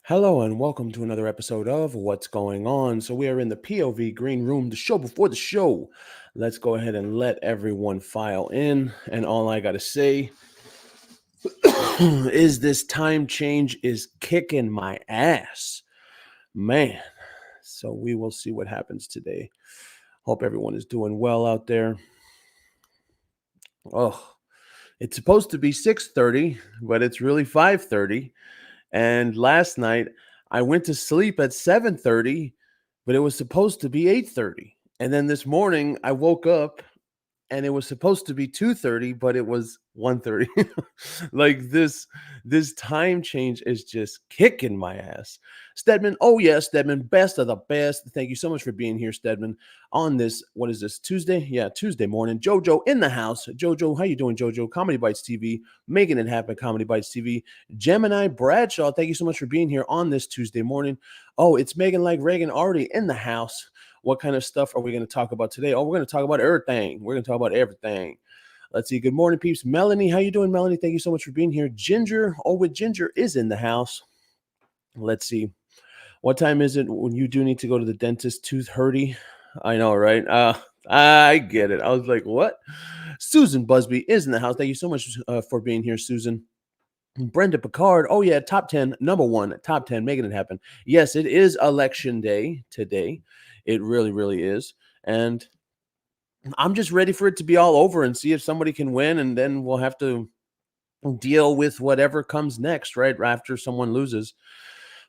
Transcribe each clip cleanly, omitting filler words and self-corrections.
Hello and welcome to another episode of What's Going On. So we are in the POV Green Room, the show before the show. Let's go ahead and let everyone file in. And all I got to say is this time change is kicking my ass. Man. So we will see what happens today. Hope everyone is doing well out there. Oh, it's supposed to be 6:30, but it's really 5:30. And last night I went to sleep at 7:30, but it was supposed to be 8:30. And then this morning I woke up and it was supposed to be 2:30, but it was 1:30. Like this time change is just kicking my ass. Stedman, oh yeah, Stedman, best of the best. Thank you so much for being here, Stedman, on this, what is this, Tuesday? Yeah, Tuesday morning. Jojo in the house. Jojo, how you doing, Jojo? Comedy Bites TV, making it happen, Comedy Bites TV. Gemini Bradshaw, thank you so much for being here on this Tuesday morning. Oh, it's Meghan like Reagan already in the house. What kind of stuff are we going to talk about today? Oh, we're going to talk about everything. We're going to talk about everything. Let's see. Good morning, peeps. Melanie, how you doing, Melanie? Thank you so much for being here. Ginger, oh, with Ginger is in the house. Let's see. What time is it when you do need to go to the dentist? 2:30? I know, right? I get it. I was like, what? Susan Busby is in the house. Thank you so much for being here, Susan. Brenda Picard. Oh, yeah. Top 10. Number one. Top 10. Making it happen. Yes, it is election day today. It really, really is. And I'm just ready for it to be all over and see if somebody can win. And then we'll have to deal with whatever comes next, right? After someone loses.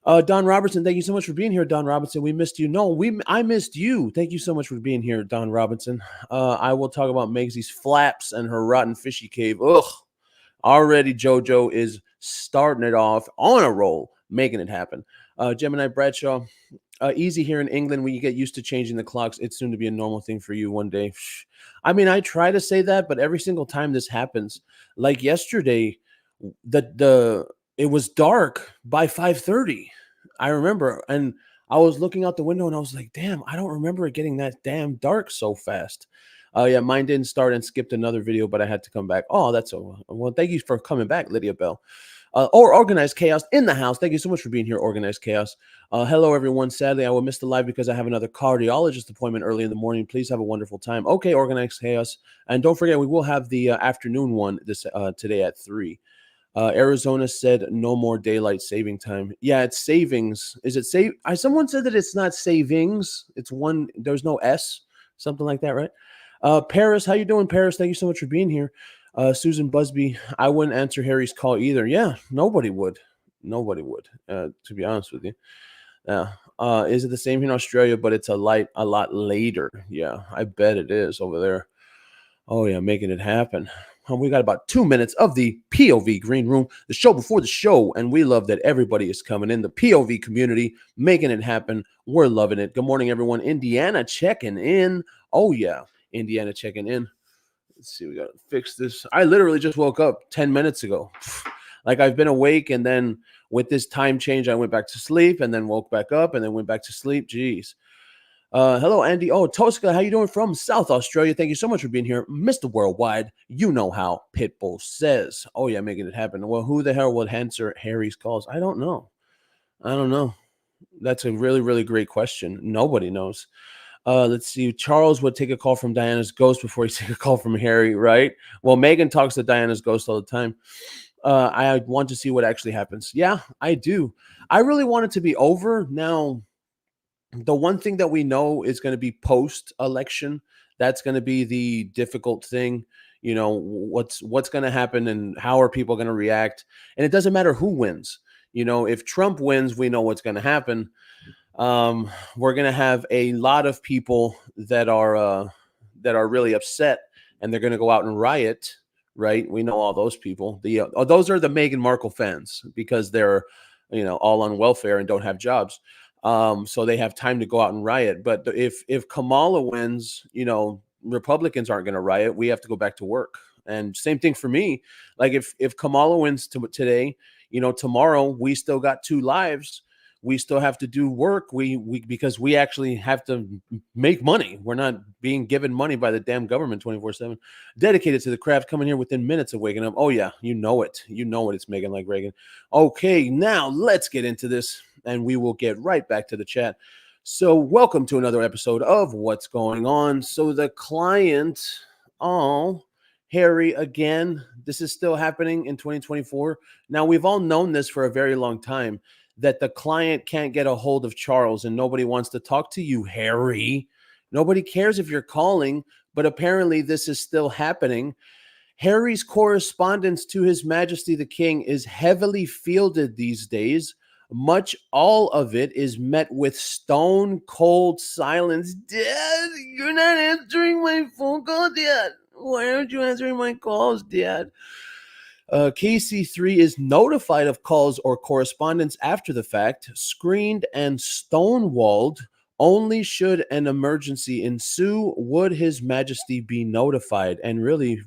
Don Robertson, thank you so much for being here, Don Robinson. We missed you. No, I missed you. Thank you so much for being here, Don Robinson. I will talk about Megsy's flaps and her rotten fishy cave. Ugh. Already JoJo is starting it off on a roll, making it happen. Gemini Bradshaw, easy here in England when you get used to changing the clocks. It's soon to be a normal thing for you one day. I mean, I try to say that, but every single time this happens, like yesterday, it was dark by 5:30. I remember, and I was looking out the window and I was like, damn, I don't remember it getting that damn dark so fast. Yeah, mine didn't start and skipped another video, but I had to come back. Oh, that's so well. Thank you for coming back, Lydia Bell. Or Organized Chaos in the house. Thank you so much for being here, Organized Chaos. Hello, everyone. Sadly, I will miss the live because I have another cardiologist appointment early in the morning. Please have a wonderful time. Okay, Organized Chaos. And don't forget, we will have the afternoon one today at 3. Arizona said no more daylight saving time. Yeah, it's savings. Is it save? Someone said that it's not savings. It's one. There's no S. Something like that, right? Paris, how you doing, Paris? Thank you so much for being here. Susan Busby, I wouldn't answer Harry's call either. Yeah, nobody would. Nobody would, to be honest with you. Is it the same here in Australia, but it's a lot later? Yeah, I bet it is over there. Oh, yeah, making it happen. We got about 2 minutes of the POV Green Room, the show before the show, and we love that everybody is coming in. The POV community, making it happen. We're loving it. Good morning, everyone. Indiana checking in. Oh, yeah, Indiana checking in. Let's see, we got to fix this. I literally just woke up 10 minutes ago. Like I've been awake, and then with this time change, I went back to sleep, and then woke back up, and then went back to sleep. Jeez. Hello, Andy. Oh, Tosca, how you doing from South Australia? Thank you so much for being here. Mr. Worldwide, you know how Pitbull says. Oh, yeah, making it happen. Well, who the hell would answer Harry's calls? I don't know. That's a really, really great question. Nobody knows. Let's see. Charles would take a call from Diana's ghost before he take a call from Harry, right? Well, Meghan talks to Diana's ghost all the time. I want to see what actually happens. Yeah, I do. I really want it to be over now. The one thing that we know is going to be post-election. That's going to be the difficult thing. You know, what's going to happen and how are people going to react? And it doesn't matter who wins. You know, if Trump wins, we know what's going to happen. We're going to have a lot of people that are really upset, and they're going to go out and riot, right? We know all those people. Those are the Meghan Markle fans because they're, all on welfare and don't have jobs. So they have time to go out and riot. But if Kamala wins, Republicans aren't going to riot. We have to go back to work. And same thing for me. Like if Kamala wins today, tomorrow we still got 2 lives. We still have to do work. We because we actually have to make money. We're not being given money by the damn government 24/7. Dedicated to the craft, coming here within minutes of waking up. Oh yeah, you know it. You know it. It's Meghan like Reagan. Okay, now let's get into this. and we will get right back to the chat. So, welcome to another episode of What's Going On. So, the client, oh, Harry, again, this is still happening in 2024. Now, we've all known this for a very long time, that the client can't get a hold of Charles and nobody wants to talk to you, Harry. Nobody cares if you're calling, but apparently this is still happening. Harry's correspondence to His Majesty the King is heavily fielded these days. Much all of it is met with stone cold silence. Dad, you're not answering my phone call, Dad. Why aren't you answering my calls, Dad? KC3 is notified of calls or correspondence after the fact, screened and stonewalled. Only should an emergency ensue would His Majesty be notified. And really,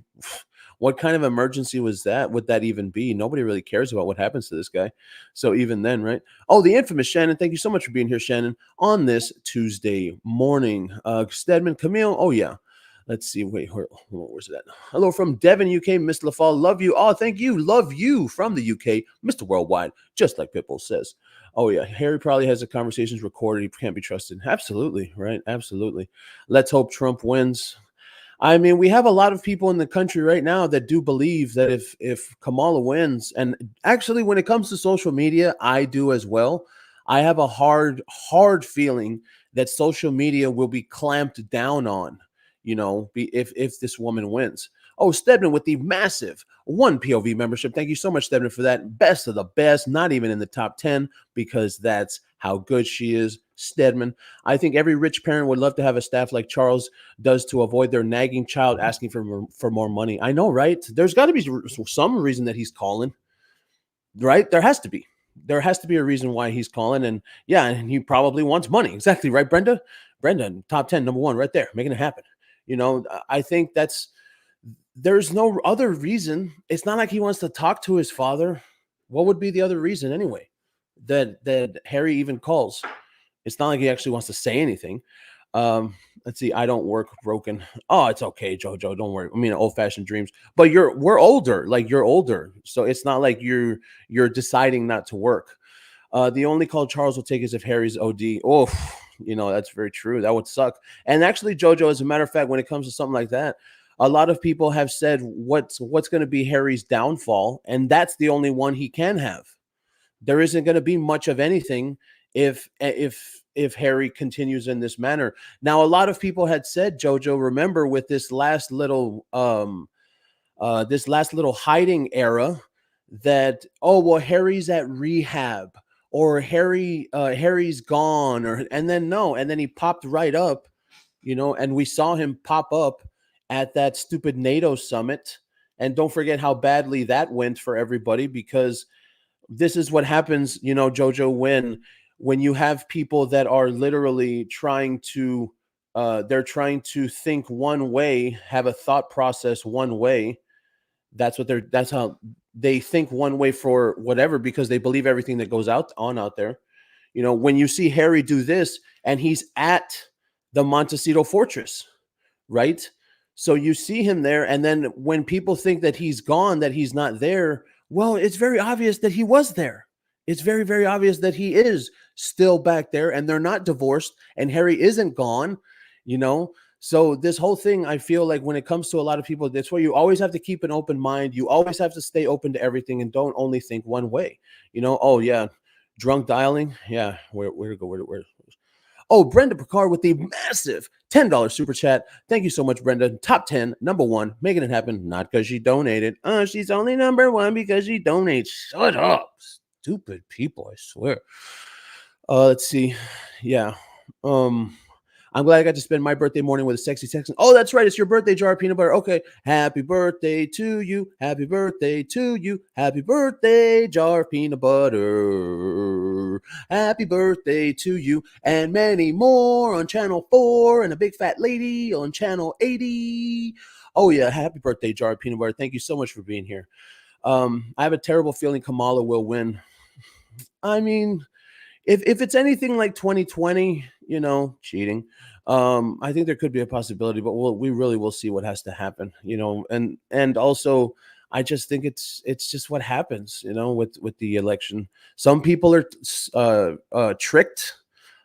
what kind of emergency was that? Would that even be? Nobody really cares about what happens to this guy. So even then, right? Oh, the infamous Shannon. Thank you so much for being here, Shannon, on this Tuesday morning. Stedman Camille. Oh, yeah. Let's see. Wait, where's that? Hello from Devon, UK. Miss LaFall, love you. Oh, thank you. Love you from the UK. Mr. Worldwide, just like Pitbull says. Oh, yeah. Harry probably has the conversations recorded. He can't be trusted. Absolutely. Right. Absolutely. Let's hope Trump wins. I mean, we have a lot of people in the country right now that do believe that if Kamala wins, and actually when it comes to social media, I do as well. I have a hard feeling that social media will be clamped down on, if this woman wins. Oh, Stedman with the massive 1 POV membership. Thank you so much, Stedman, for that. Best of the best, not even in the top 10, because that's how good she is. Stedman, I think every rich parent would love to have a staff like Charles does to avoid their nagging child asking for more money. I know, right? There's got to be some reason that he's calling, right? There has to be. There has to be a reason why he's calling. And yeah, and he probably wants money. Exactly, right, Brenda? Brenda, top 10, number 1, right there, making it happen. I think there's no other reason. It's not like he wants to talk to his father. What would be the other reason anyway that Harry even calls? It's not like he actually wants to say anything. Let's see. I don't work broken. Oh, it's okay, Jojo. Don't worry. I mean, old-fashioned dreams. But we're older. Like, you're older. So it's not like you're deciding not to work. The only call Charles will take is if Harry's OD. Oh, that's very true. That would suck. And actually, Jojo, as a matter of fact, when it comes to something like that, a lot of people have said what's going to be Harry's downfall, and that's the only one he can have. There isn't going to be much of anything if Harry continues in this manner. Now, a lot of people had said, Jojo, remember with this last little hiding era, that Harry's at rehab, or Harry's gone, and then he popped right up, and we saw him pop up at that stupid NATO summit. And don't forget how badly that went for everybody, because this is what happens, Jojo, when you have people that are literally trying to think one way, have a thought process one way. That's how they think one way for whatever, because they believe everything that goes out there. When you see Harry do this, and he's at the Montecito Fortress, right? So you see him there, and then when people think that he's gone, that he's not there, well, it's very obvious that he was there. It's very, very obvious that he is still back there, and they're not divorced, and Harry isn't gone, So this whole thing, I feel like when it comes to a lot of people, that's why you always have to keep an open mind. You always have to stay open to everything and don't only think one way. Oh, yeah, drunk dialing. Yeah, where to go? Where? Oh, Brenda Picard with the massive $10 super chat. Thank you so much, Brenda. Top 10, number 1, making it happen. Not because she donated. She's only number 1 because she donates. Shut up. Stupid people, I swear. Let's see. Yeah. I'm glad I got to spend my birthday morning with a sexy Texan. Oh, that's right. It's your birthday, Jar of Peanut Butter. Okay. Happy birthday to you. Happy birthday to you. Happy birthday, Jar of Peanut Butter. Happy birthday to you. And many more on Channel 4 and a big fat lady on Channel 80. Oh, yeah. Happy birthday, Jar of Peanut Butter. Thank you so much for being here. I have a terrible feeling Kamala will win. I mean, if it's anything like 2020, cheating, I think there could be a possibility, but we really will see what has to happen, and also I just think it's just what happens, with the election. Some people are tricked.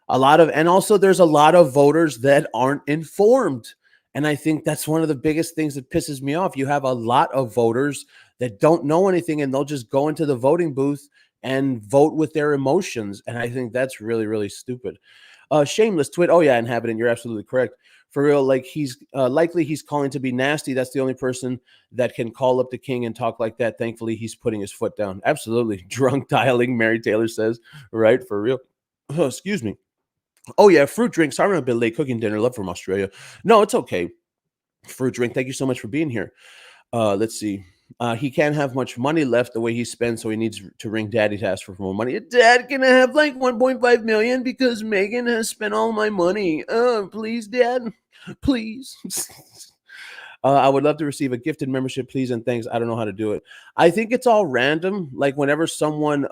A lot of, and also there's a lot of voters that aren't informed. And I think that's one of the biggest things that pisses me off. You have a lot of voters that don't know anything, and they'll just go into the voting booth and vote with their emotions. And I think that's really, really stupid. Shameless twit. Oh yeah, inhabitant. You're absolutely correct. For real, like he's likely he's calling to be nasty. That's the only person that can call up the king and talk like that. Thankfully, he's putting his foot down. Absolutely. Drunk dialing, Mary Taylor says. Right, for real. Oh, excuse me. Oh yeah, fruit drink. Sorry I'm a bit late cooking dinner. Love from Australia. No, it's okay. Fruit drink. Thank you so much for being here. Let's see. He can't have much money left the way he spends, so he needs to ring daddy to ask for more money. Dad, can I have like 1.5 million because Meghan has spent all my money? Please, Dad, please. I would love to receive a gifted membership, please, and thanks. I don't know how to do it. I think it's all random. Like whenever someone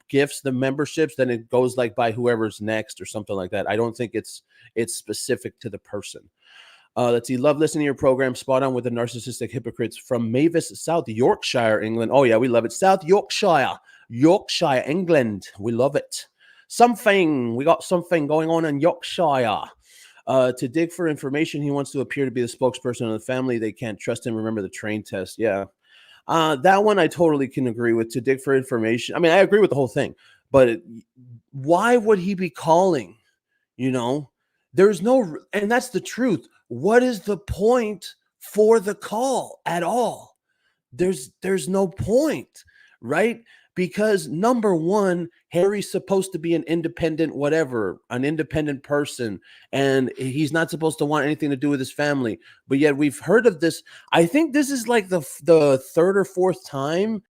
gifts the memberships, then it goes like by whoever's next or something like that. I don't think it's specific to the person. Let's see. Love listening to your program. Spot on with the narcissistic hypocrites from Mavis, South Yorkshire, England. Oh yeah, we love it. South Yorkshire, England. We love it. We got something going on in Yorkshire. To dig for information, he wants to appear to be the spokesperson of the family. They can't trust him. Remember the train test. Yeah. That one I totally can agree with. To dig for information. I mean, I agree with the whole thing, but why would he be calling? There's no, and that's the truth. What is the point for the call at all? There's no point, right? Because number one, Harry's supposed to be an independent person, and he's not supposed to want anything to do with his family. But yet we've heard of this. I think this is like the third or fourth time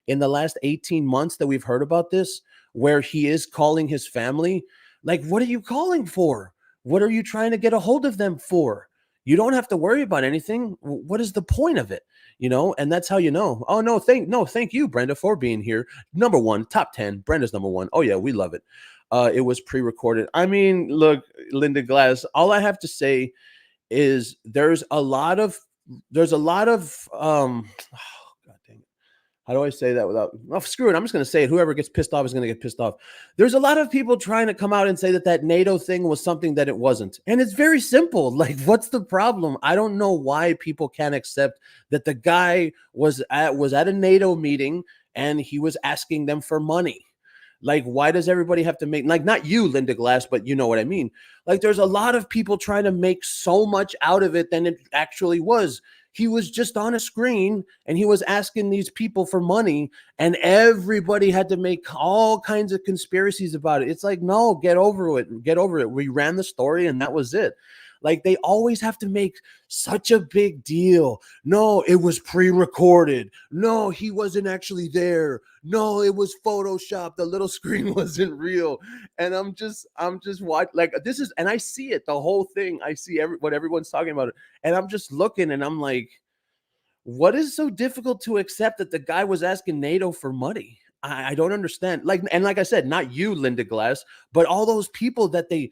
in the last 18 months that we've heard about this, where he is calling his family. Like, what are you calling for? What are you trying to get a hold of them for? You don't have to worry about anything. What is the point of it? And that's how you know. Oh, no, thank you, Brenda, for being here. Number one, top 10. Brenda's number one. Oh, yeah, we love it. It was pre-recorded. I mean, look, Linda Glass, all I have to say is there's a lot of God dang it. How do I say that without, screw it. I'm just going to say it. Whoever gets pissed off is going to get pissed off. There's a lot of people trying to come out and say that NATO thing was something that it wasn't. And it's very simple. Like, what's the problem? I don't know why people can't accept that the guy was at a NATO meeting and he was asking them for money. Like, why does everybody have to make, like, not you, Linda Glass, but you know what I mean? Like, there's a lot of people trying to make so much out of it than it actually was. He was just on a screen and he was asking these people for money, and everybody had to make all kinds of conspiracies about it. It's like, no, get over it. Get over it. We ran the story and that was it. Like, they always have to make such a big deal. No, it was pre-recorded. No, he wasn't actually there. No, it was Photoshopped. The little screen wasn't real. And I'm just watching, like, this is, and I see it, the whole thing. I see what everyone's talking about it. And I'm just looking and I'm like, what is so difficult to accept that the guy was asking NATO for money? I don't understand. Like I said, not you, Linda Glass, but all those people that the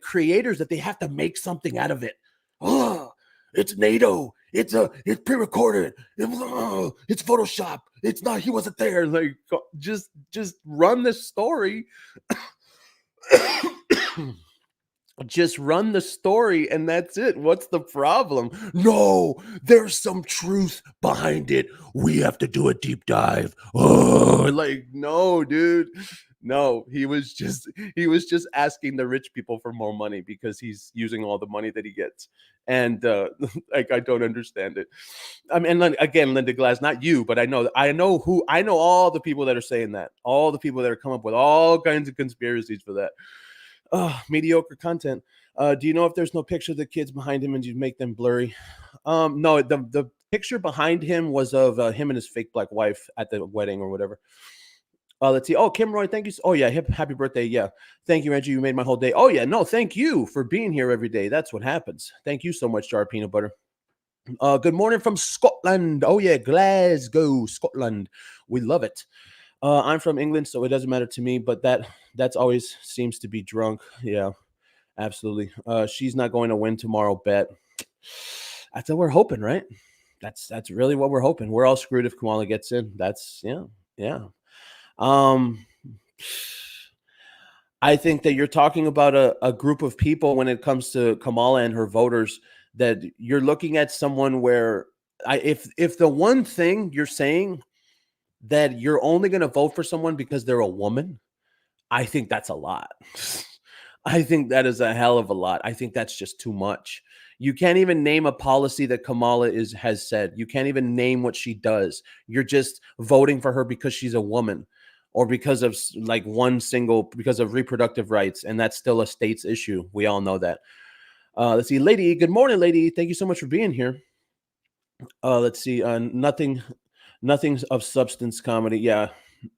creators, that they have to make something out of it. Oh, it's NATO. It's pre-recorded. It's Photoshop. It's not. He wasn't there. Like, just run the story. Just run the story and that's it. What's the problem? No, there's some truth behind it. We have to do a deep dive. Oh, like, no, dude. No, he was just asking the rich people for more money because he's using all the money that he gets. And like, I don't understand it. I mean, again, Linda Glass, not you, but I know all the people that are saying that, all the people that are coming up with all kinds of conspiracies for that. Mediocre content. Do you know if there's no picture of the kids behind him and you make them blurry? No, the picture behind him was of him and his fake black wife at the wedding or whatever. Let's see. Oh, Kim Roy, thank you. Oh yeah, happy birthday. Yeah, thank you, Reggie. You made my whole day. Oh yeah, no, thank you for being here every day. That's what happens. Thank you so much, Jar Peanut Butter. Good morning from Scotland. Oh yeah, Glasgow, Scotland. We love it. I'm from England, so it doesn't matter to me, but that's always seems to be drunk. Yeah, absolutely. She's not going to win tomorrow, bet. That's what we're hoping, right? That's really what we're hoping. We're all screwed if Kamala gets in. That's yeah. Um, I think that you're talking about a group of people when it comes to Kamala and her voters, that you're looking at someone where if the one thing you're saying that you're only going to vote for someone because they're a woman, I think that's a lot. I think that is a hell of a lot. I think that's just too much. You can't even name a policy that Kamala has said. You can't even name what she does. You're just voting for her because she's a woman, or because of because of reproductive rights, and that's still a state's issue. We all know that. Let's see, lady. Good morning, lady. Thank you so much for being here. Let's see. Nothing of substance comedy. Yeah.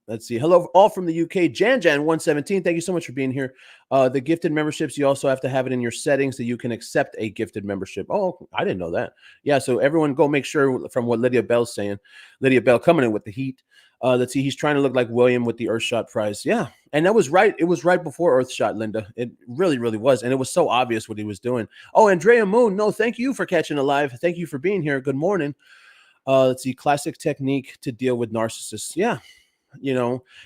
Let's see. Hello, all from the UK. Jan117. Thank you so much for being here. The gifted memberships, you also have to have it in your settings that you can accept a gifted membership. Oh, I didn't know that. Yeah, so everyone go make sure, from what Lydia Bell's saying. Lydia Bell coming in with the heat. Let's see. He's trying to look like William with the Earthshot prize. Yeah, and that was right. It was right before Earthshot, Linda. It really, really was. And it was so obvious what he was doing. Oh, Andrea Moon. No, thank you for catching it live. Thank you for being here. Good morning. Let's see. Classic technique to deal with narcissists. Yeah.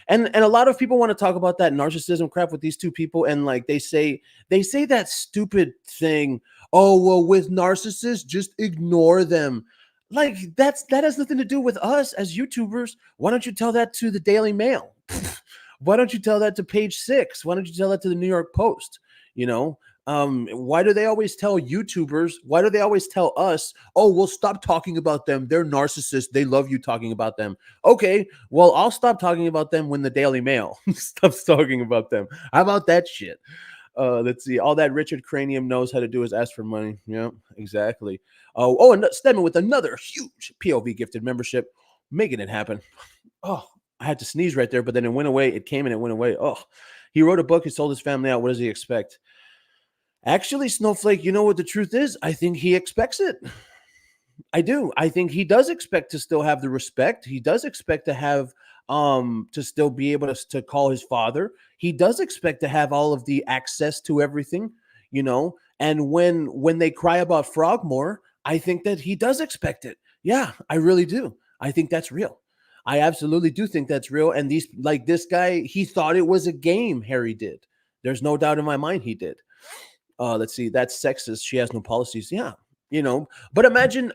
And a lot of people want to talk about that narcissism crap with these two people, and like they say that stupid thing, oh well, with narcissists just ignore them. Like that has nothing to do with us as YouTubers. Why don't you tell that to the Daily Mail? Why don't you tell that to Page 6? Why don't you tell that to the New York Post? Why do they always tell YouTubers? Why do they always tell us, oh, well, stop talking about them, they're narcissists, they love you talking about them? Okay, well, I'll stop talking about them when the Daily Mail stops talking about them. How about that shit? Let's see. All that Richard Cranium knows how to do is ask for money. Yeah, exactly. And Stedman with another huge POV gifted membership, making it happen. Oh, I had to sneeze right there, but then it went away. It came and it went away. Oh, he wrote a book. He sold his family out. What does he expect? Actually, Snowflake, you know what the truth is? I think he expects it. I do. I think he does expect to still have the respect. He does expect to have to still be able to call his father. He does expect to have all of the access to everything, And when they cry about Frogmore, I think that he does expect it. Yeah, I really do. I think that's real. I absolutely do think that's real. And this guy, he thought it was a game. Harry did. There's no doubt in my mind he did. Let's see, that's sexist. She has no policies. Yeah, but imagine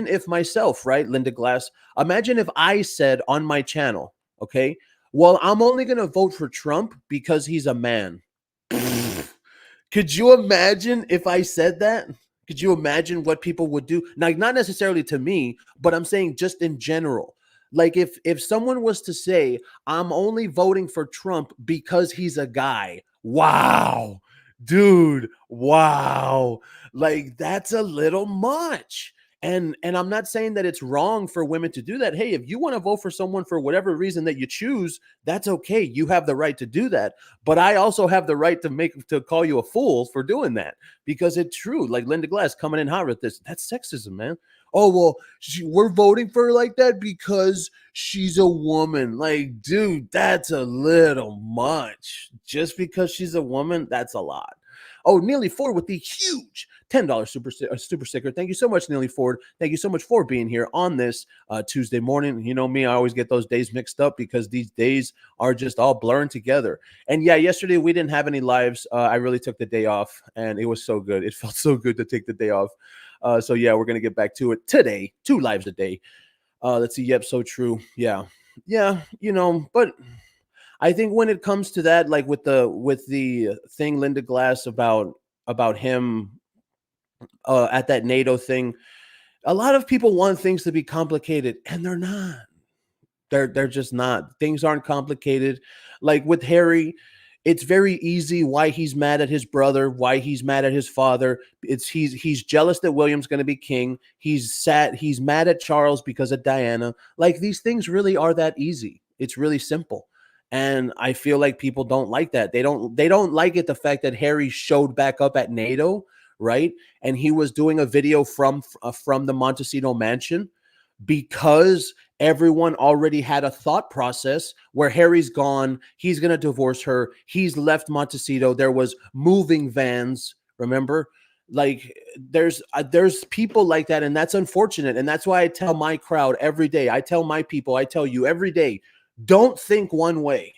if myself, right, Linda Glass, imagine if I said on my channel, okay, well, I'm only going to vote for Trump because he's a man. Could you imagine if I said that? Could you imagine what people would do? Like, not necessarily to me, but I'm saying just in general. Like if someone was to say, I'm only voting for Trump because he's a guy. Wow. Dude, wow. Like, that's a little much. And I'm not saying that it's wrong for women to do that. Hey, if you want to vote for someone for whatever reason that you choose, that's okay. You have the right to do that. But I also have the right to call you a fool for doing that, because it's true. Like Linda Glass coming in hot with this. That's sexism, man. Oh, well, we're voting for her like that because she's a woman. Like, dude, that's a little much. Just because she's a woman, that's a lot. Oh, Neely Ford with the huge $10 super sticker. Thank you so much, Neely Ford. Thank you so much for being here on this Tuesday morning. You know me, I always get those days mixed up because these days are just all blurring together. And yeah, yesterday we didn't have any lives. I really took the day off, and it was so good. It felt so good to take the day off. So yeah, we're going to get back to it today. 2 lives a day. Let's see. Yep. So true. Yeah. But I think when it comes to that, like with the thing, Linda Glass, about him at that NATO thing, a lot of people want things to be complicated, and they're not. They're just not. Things aren't complicated. Like with Harry, it's very easy why he's mad at his brother, why he's mad at his father. He's jealous that William's going to be king. He's sad. He's mad at Charles because of Diana. Like, these things really are that easy. It's really simple. And I feel like people don't like that. They don't like it, the fact that Harry showed back up at NATO, right? And he was doing a video from the Montecito mansion, because everyone already had a thought process where Harry's gone, he's going to divorce her, he's left Montecito, there was moving vans, remember? Like there's people like that, and that's unfortunate. And that's why I tell my crowd every day. I tell my people, I tell you every day, don't think one way.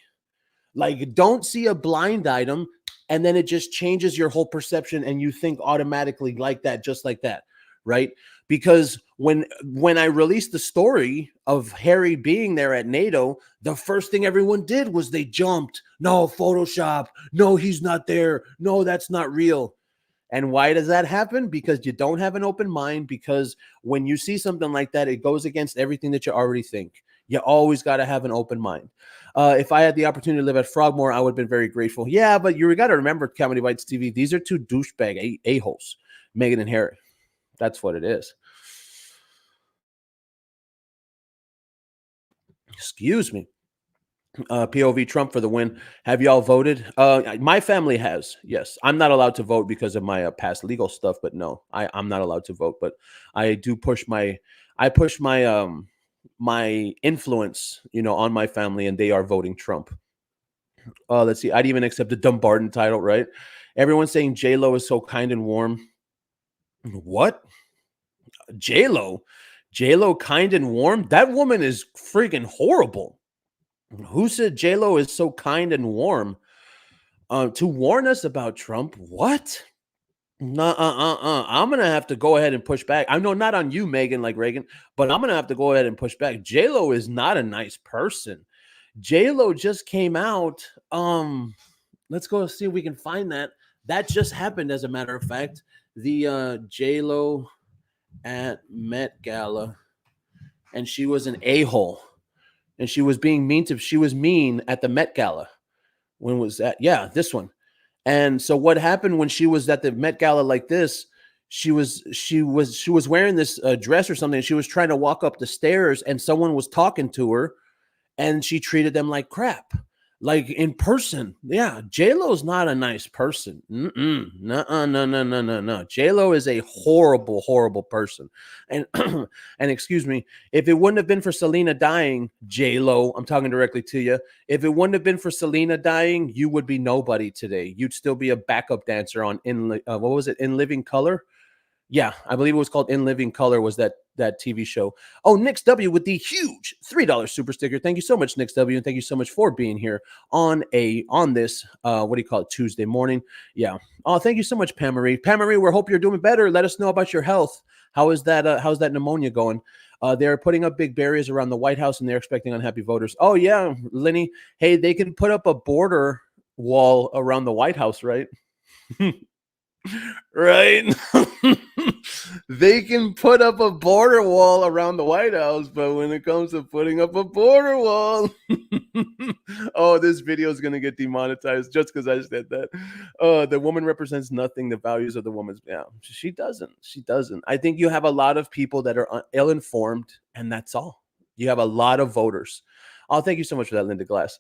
Like, don't see a blind item and then it just changes your whole perception and you think automatically like that, just like that, right? Because when I released the story of Harry being there at NATO, the first thing everyone did was they jumped. No, Photoshop. No, he's not there. No, that's not real. And why does that happen? Because you don't have an open mind. Because when you see something like that, it goes against everything that you already think. You always got to have an open mind. If I had the opportunity to live at Frogmore, I would have been very grateful. Yeah, but you got to remember, Comedy Bites TV, these are two douchebag a-holes, Meghan and Harry. That's what it is. Excuse me. POV Trump for the win. Have y'all voted? My family has. Yes, I'm not allowed to vote because of my past legal stuff. But no, I'm not allowed to vote. But I do push my my influence, on my family, and they are voting Trump. Let's see. I'd even accept the Dumbarton title, right? Everyone's saying J-Lo is so kind and warm. What? J-Lo? J-Lo kind and warm? That woman is freaking horrible. Who said J-Lo is so kind and warm? To warn us about Trump? What? No, I'm gonna have to go ahead and push back. I know not on you, Meghan, like Reagan, but I'm gonna have to go ahead and push back. J-Lo is not a nice person. J-Lo just came out. Let's go see if we can find that. That just happened, as a matter of fact. The J-Lo at Met Gala, and she was an a-hole. And she was being mean she was mean at the Met Gala. When was that? Yeah, this one. And so what happened when she was at the Met Gala like this? She was wearing this dress or something. She was trying to walk up the stairs, and someone was talking to her, and she treated them like crap, like in person. Yeah, J-Lo's not a nice person. No. J-Lo is a horrible, horrible person. And and excuse me, if it wouldn't have been for Selena dying, J-Lo, I'm talking directly to you. If it wouldn't have been for Selena dying, you would be nobody today. You'd still be a backup dancer on what was it? In Living Color. Yeah, I believe it was called In Living Color, was that TV show. Oh, Nix W with the huge $3 super sticker. Thank you so much, Nix W, and thank you so much for being here on this what do you call it, Tuesday morning. Yeah. Oh, thank you so much, Pam Marie. Pam Marie, we hope you're doing better. Let us know about your health. How's that pneumonia going? They're putting up big barriers around the White House, and they're expecting unhappy voters. Oh yeah, Lenny. Hey, they can put up a border wall around the White House, right? Right? They can put up a border wall around the White House, but when it comes to putting up a border wall, oh, this video is going to get demonetized just because I said that. The woman represents nothing. The values of the woman's, yeah, she doesn't. I think you have a lot of people that are ill-informed, and that's all. You have a lot of voters. Oh, thank you so much for that, Linda Glass.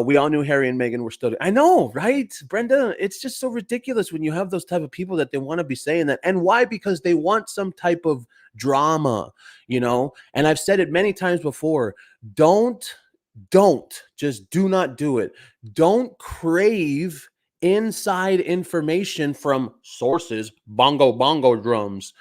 We all knew Harry and Meghan were still. I know, right, Brenda? It's just so ridiculous when you have those type of people that they want to be saying that. And why? Because they want some type of drama, And I've said it many times before. Don't just do not do it. Don't crave inside information from sources, bongo drums.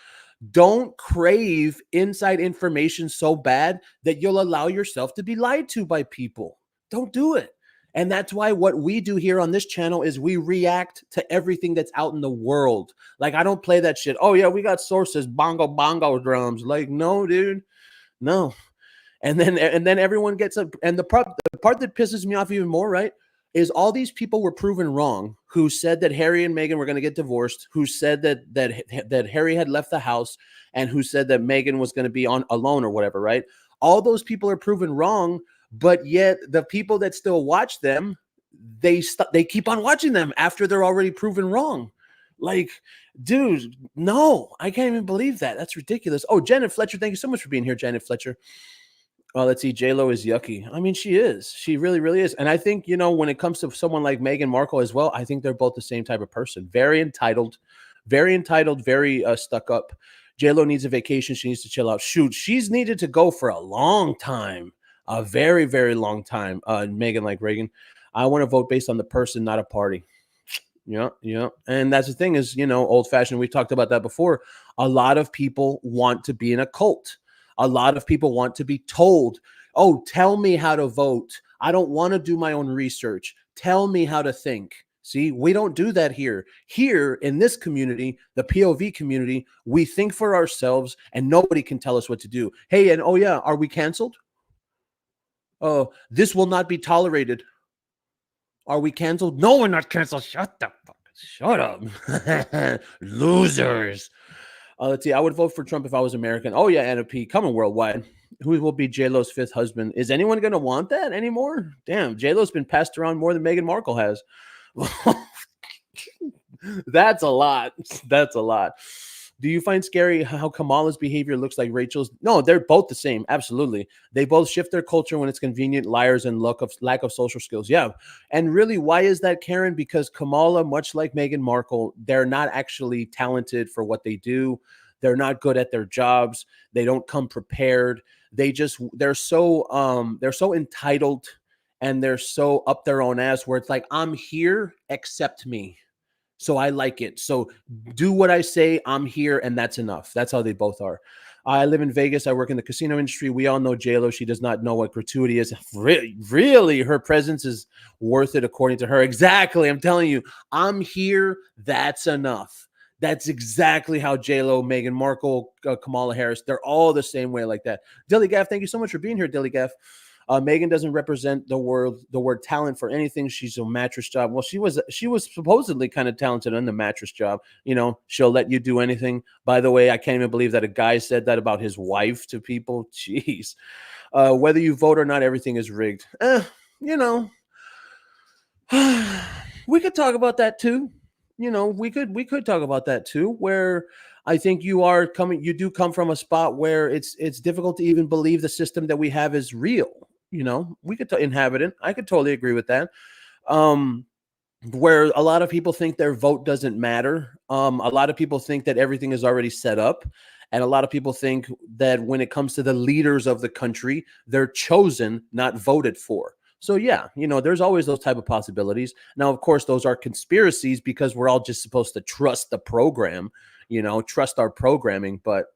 Don't crave inside information so bad that you'll allow yourself to be lied to by people. Don't do it. And that's why what we do here on this channel is we react to everything that's out in the world. Like, I don't play that shit. Oh yeah, we got sources, bongo drums. Like, no, dude, no. And then everyone gets up. And the part that pisses me off even more, right, is all these people were proven wrong who said that Harry and Meghan were going to get divorced, who said that Harry had left the house, and who said that Meghan was going to be alone or whatever, right? All those people are proven wrong, but yet the people that still watch them, they keep on watching them after they're already proven wrong. Like, dude, no, I can't even believe that. That's ridiculous. Oh, Janet Fletcher, thank you so much for being here, Janet Fletcher. Let's see. J-Lo is yucky. I mean, she is. She really, really is. And I think, when it comes to someone like Meghan Markle as well, I think they're both the same type of person. Very entitled, very stuck up. J-Lo needs a vacation. She needs to chill out. Shoot, she's needed to go for a long time. A very, very long time. Meghan, like Reagan. I want to vote based on the person, not a party. Yeah, yeah. And that's the thing is, old fashioned. We talked about that before. A lot of people want to be in a cult. A lot of people want to be told, oh, tell me how to vote. I don't want to do my own research. Tell me how to think. See, we don't do that here. Here in this community, the POV community, we think for ourselves and nobody can tell us what to do. Hey, and oh, yeah, are we canceled? Oh, this will not be tolerated. Are we canceled? No, we're not canceled. Shut up. Losers. Let's see. I would vote for Trump if I was American. Oh, yeah, Anna P. Coming worldwide. Who will be J-Lo's fifth husband? Is anyone going to want that anymore? Damn, J-Lo's been passed around more than Meghan Markle has. That's a lot. That's a lot. Do you find scary how Kamala's behavior looks like Rachel's? No, they're both the same. Absolutely. They both shift their culture when it's convenient, liars, and lack of social skills. Yeah. And really, why is that, Karen? Because Kamala, much like Meghan Markle, they're not actually talented for what they do. They're not good at their jobs. They don't come prepared. They're so entitled and they're so up their own ass where it's like, I'm here, accept me. So I like it. So do what I say. I'm here, and that's enough. That's how they both are. I live in Vegas. I work in the casino industry. We all know JLo. She does not know what gratuity is. Really, her presence is worth it, according to her. Exactly. I'm telling you, I'm here. That's enough. That's exactly how JLo, Meghan Markle, Kamala Harris, they're all the same way like that. Dilly Gaff, thank you so much for being here, Dilly Gaff. Meghan doesn't represent the word talent for anything. She's a mattress job. Well, she was supposedly kind of talented in the mattress job. She'll let you do anything. By the way, I can't even believe that a guy said that about his wife to people. Jeez. Whether you vote or not, everything is rigged. We could talk about that too. We could talk about that too, where I think you do come from a spot where it's difficult to even believe the system that we have is real. We could inhabit it. I could totally agree with that. Where a lot of people think their vote doesn't matter. A lot of people think that everything is already set up. And a lot of people think that when it comes to the leaders of the country, they're chosen, not voted for. So yeah, there's always those type of possibilities. Now, of course, those are conspiracies because we're all just supposed to trust the program, trust our programming. But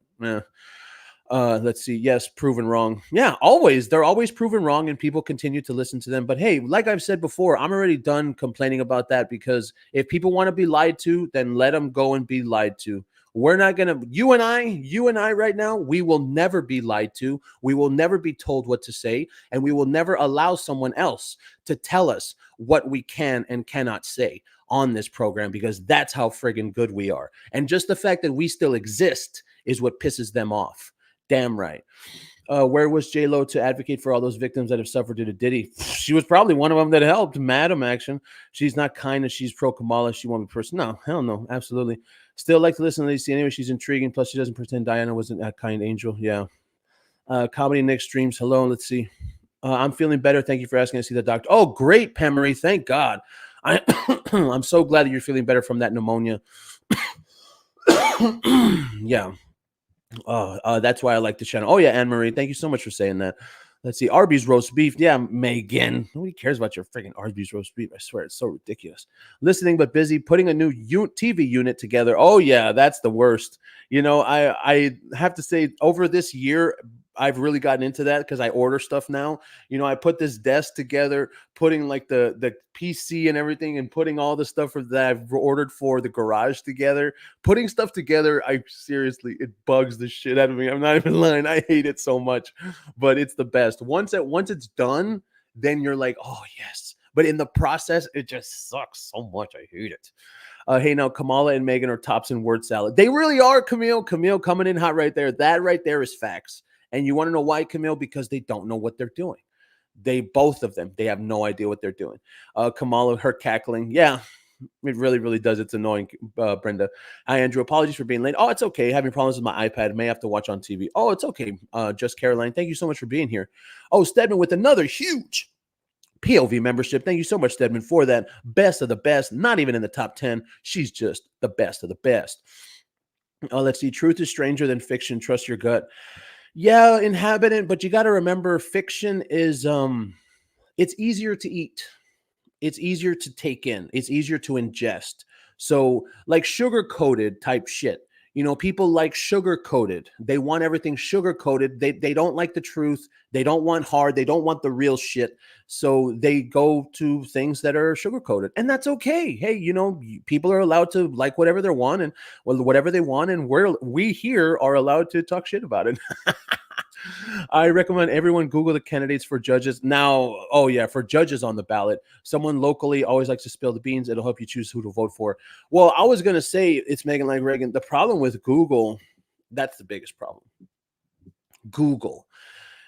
let's see. Yes, proven wrong. Yeah, always. They're always proven wrong and people continue to listen to them. But hey, like I've said before, I'm already done complaining about that because if people want to be lied to, then let them go and be lied to. We're not going to, you and I right now, we will never be lied to. We will never be told what to say. And we will never allow someone else to tell us what we can and cannot say on this program because that's how friggin' good we are. And just the fact that we still exist is what pisses them off. Damn right. Where was J-Lo to advocate for all those victims that have suffered due to Diddy? She was probably one of them that helped. Madam Action. She's not kind and she's pro Kamala. She won't be person. No, hell no. Absolutely. Still like to listen to Lacey anyway. She's intriguing. Plus, she doesn't pretend Diana wasn't that kind angel. Yeah. Comedy Nick streams. Hello. Let's see. I'm feeling better. Thank you for asking to see the doctor. Oh, great, Pemery. Thank God. I'm so glad that you're feeling better from that pneumonia. Yeah. That's why I like the channel. Oh yeah, Anne Marie, thank you so much for saying that. Let's see, Arby's roast beef. Yeah, Megan. Nobody cares about your freaking Arby's roast beef. I swear, it's so ridiculous. Listening but busy, putting a new TV unit together. Oh yeah, that's the worst. I have to say, over this year, I've really gotten into that because I order stuff now. I put this desk together, putting like the PC and everything, and putting all the stuff that I've ordered for the garage together. Putting stuff together, it bugs the shit out of me. I'm not even lying. I hate it so much, but it's the best. Once it's done, then you're like, oh yes. But in the process, it just sucks so much. I hate it. Hey, now Kamala and Meghan are tops in word salad. They really are, Camille. Camille coming in hot right there. That right there is facts. And you want to know why, Camille? Because they don't know what they're doing. Both of them, they have no idea what they're doing. Kamala, her cackling. Yeah, it really, really does. It's annoying, Brenda. Hi, Andrew. Apologies for being late. Oh, it's okay. Having problems with my iPad. May have to watch on TV. Oh, it's okay. Just Caroline. Thank you so much for being here. Oh, Stedman with another huge POV membership. Thank you so much, Stedman, for that. Best of the best. Not even in the top 10. She's just the best of the best. Let's see. Truth is stranger than fiction. Trust your gut. Yeah, inhabitant, but you got to remember fiction is it's easier to eat. it's easier to take in, it's easier to ingest. So like sugar coated type shit. People like sugar coated. They want everything sugar coated. They don't like the truth. They don't want hard. They don't want the real shit. So they go to things that are sugar coated, and that's okay. Hey, people are allowed to like whatever they want, and whatever they want, and we here are allowed to talk shit about it. I recommend everyone Google the candidates for judges. Now, oh yeah, for judges on the ballot, someone locally always likes to spill the beans. It'll help you choose who to vote for. Well, I was going to say it's Meghan like Reagan. The problem with Google, that's the biggest problem. Google.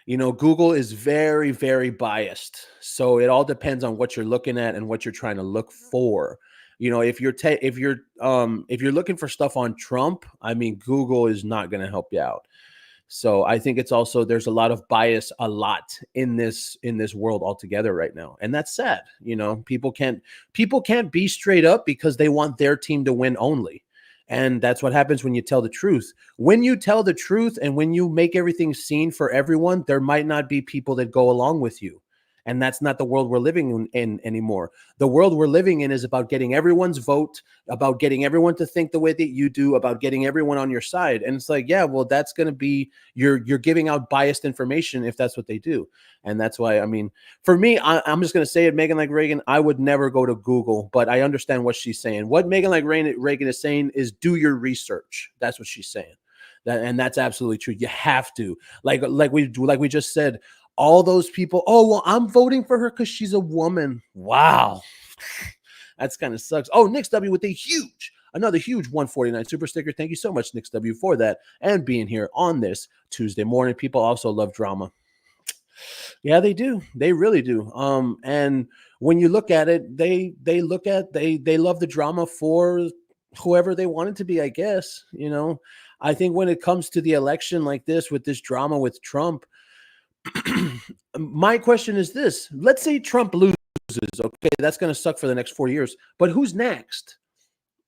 Google is very, very biased. So it all depends on what you're looking at and what you're trying to look for. If you're looking for stuff on Trump, I mean, Google is not going to help you out. So I think it's also, there's a lot of bias, in this world altogether right now, and that's sad. People can't be straight up because they want their team to win only, and that's what happens when you tell the truth. When you tell the truth and when you make everything seen for everyone, there might not be people that go along with you. And that's not the world we're living in anymore. The world we're living in is about getting everyone's vote, about getting everyone to think the way that you do, about getting everyone on your side. And it's like, yeah, well, that's going to be, you're giving out biased information if that's what they do. And that's why, I mean, for me, I'm just going to say it, Meghan like Reagan, I would never go to Google, but I understand what she's saying. What Meghan like Reagan is saying is do your research. That's what she's saying. And that's absolutely true. You have to, like we just said, all those people, oh, well, I'm voting for her because she's a woman. Wow. That's kind of sucks. Oh, Nick's W with another huge 149 super sticker. Thank you so much, Nick's W, for that and being here on this Tuesday morning. People also love drama. Yeah, they do. They really do. And when you look at it, they love the drama for whoever they want it to be, I guess. I think when it comes to the election like this, with this drama with Trump, my question is this: let's say Trump loses. Okay, that's going to suck for the next 4 years, but who's next?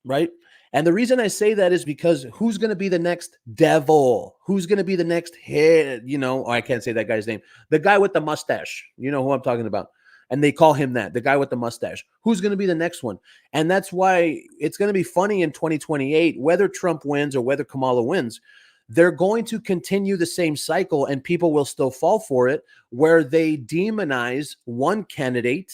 Right? And the reason I say that is because who's going to be the next devil? Who's going to be the next head? I can't say that guy's name. The guy with the mustache. You know who I'm talking about. And they call him that, the guy with the mustache. Who's going to be the next one? And that's why it's going to be funny in 2028, whether Trump wins or whether Kamala wins. They're going to continue the same cycle, and people will still fall for it, where they demonize one candidate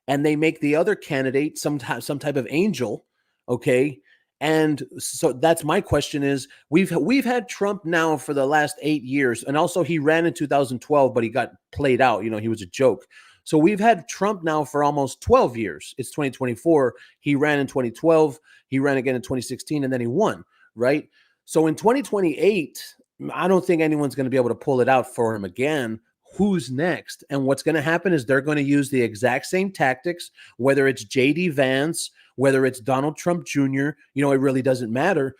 and they make the other candidate some type of angel. Okay. And so that's my question is, we've had Trump now for the last 8 years. And also he ran in 2012, but he got played out. He was a joke. So we've had Trump now for almost 12 years. It's 2024. He ran in 2012. He ran again in 2016, and then he won, right? So in 2028, I don't think anyone's going to be able to pull it out for him again. Who's next? And what's going to happen is they're going to use the exact same tactics, whether it's J.D. Vance, whether it's Donald Trump Jr., it really doesn't matter.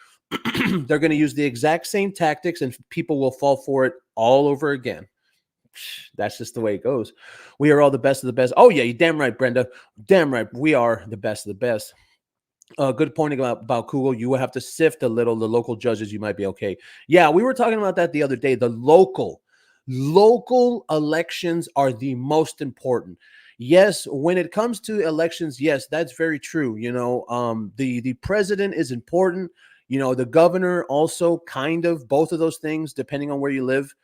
They're going to use the exact same tactics, and people will fall for it all over again. That's just the way it goes. We are all the best of the best. Oh, yeah, you're damn right, Brenda. Damn right. We are the best of the best. Good point about Google. You will have to sift a little. The local judges, you might be okay. Yeah, we were talking about that the other day. The local elections are the most important. Yes, when it comes to elections, yes, that's very true. The president is important. The governor also, kind of, both of those things, depending on where you live.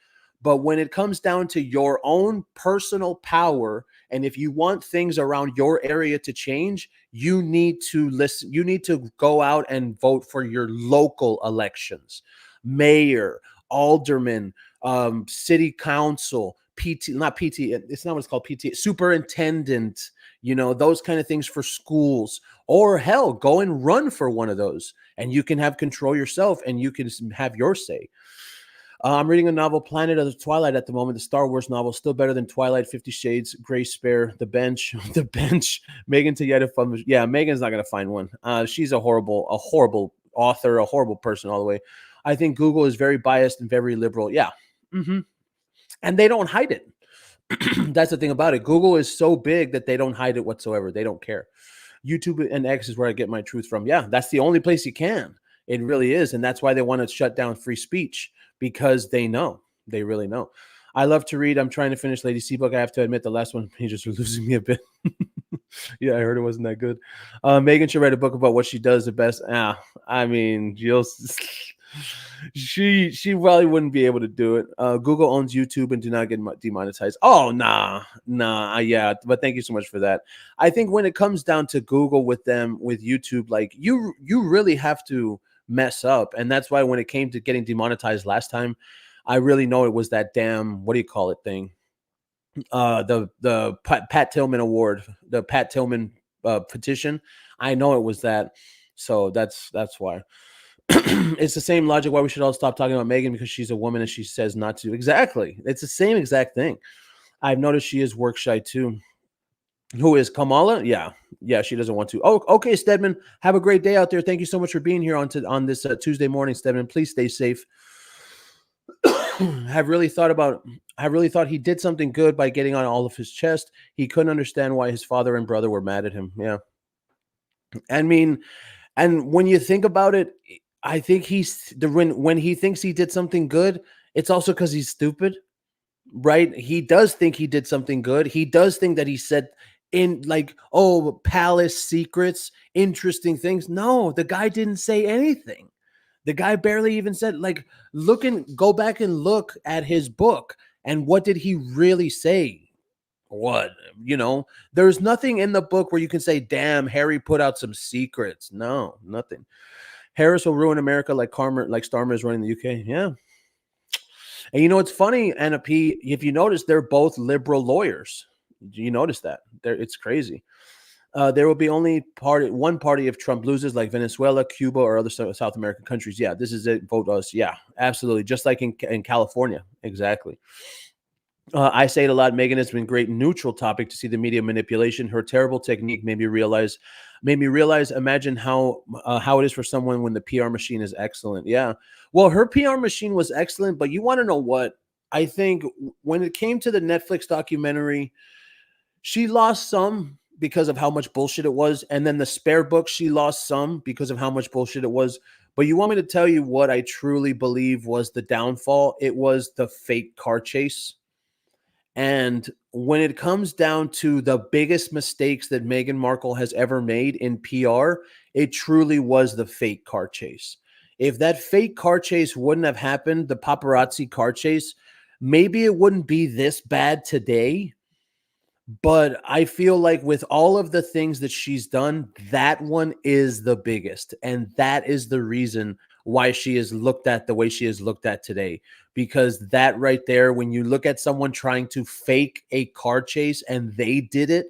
But when it comes down to your own personal power, and if you want things around your area to change, you need to listen. You need to go out and vote for your local elections, mayor, alderman, city council, not PT. It's not what it's called, PT, superintendent, those kind of things for schools, or hell, go and run for one of those, and you can have control yourself and you can have your say. I'm reading a novel, Planet of the Twilight, at the moment. The Star Wars novel, still better than Twilight, 50 Shades, Grey Spare, The Bench, Meghan to yet a fun. Yeah, Meghan's not going to find one. She's a horrible author, a horrible person all the way. I think Google is very biased and very liberal. Yeah. Mm-hmm. And they don't hide it. That's the thing about it. Google is so big that they don't hide it whatsoever. They don't care. YouTube and X is where I get my truth from. Yeah, that's the only place you can. It really is. And that's why they want to shut down free speech. Because they really know. I love to read. I'm trying to finish Lady C book. I have to admit, the last one pages are losing me a bit. Yeah, I heard it wasn't that good. Megan should write a book about what she does the best. I mean, she probably wouldn't be able to do it. Google owns YouTube and do not get demonetized. Oh, nah, yeah. But thank you so much for that. I think when it comes down to Google with them with YouTube, like you really have to mess up, and that's why when it came to getting demonetized last time, I really know it was that damn what do you call it thing the Pat Tillman award, the Pat Tillman petition. I know it was that. So that's why. It's the same logic why we should all stop talking about Meghan because she's a woman and she says not to. Exactly. It's the same exact thing. I've noticed she is work shy too. Who is Kamala? Yeah. Yeah, she doesn't want to. Oh, okay, Stedman. Have a great day out there. Thank you so much for being here on this Tuesday morning, Stedman. Please stay safe. have really thought he did something good by getting on all of his chest. He couldn't understand why his father and brother were mad at him. Yeah. I mean, and when you think about it, I think when he thinks he did something good, it's also because he's stupid, right? He does think he did something good. He does think that he said in like, oh, palace secrets, interesting things. No, the guy didn't say anything. The guy barely even said, like, go back and look at his book. And what did he really say? What, there's nothing in the book where you can say, damn, Harry put out some secrets. No, nothing. Harris will ruin America like Starmer is running the UK. Yeah. And it's funny, Anna P, if you notice, they're both liberal lawyers. Do you notice that? It's crazy. There will be only one party if Trump loses, like Venezuela, Cuba, or other South American countries. Yeah, this is it. Vote us. Yeah, absolutely. Just like in California. Exactly. I say it a lot. Meghan has been great neutral topic to see the media manipulation. Her terrible technique made me realize. Imagine how it is for someone when the PR machine is excellent. Yeah. Well, her PR machine was excellent, but you want to know what? I think when it came to the Netflix documentary, she lost some because of how much bullshit it was. And then the spare book, she lost some because of how much bullshit it was. But you want me to tell you what I truly believe was the downfall? It was the fake car chase. And when it comes down to the biggest mistakes that Meghan Markle has ever made in PR, it truly was the fake car chase. If that fake car chase wouldn't have happened, the paparazzi car chase, maybe it wouldn't be this bad today. But I feel like with all of the things that she's done, that one is the biggest. And that is the reason why she is looked at the way she is looked at today. Because that right there, when you look at someone trying to fake a car chase and they did it,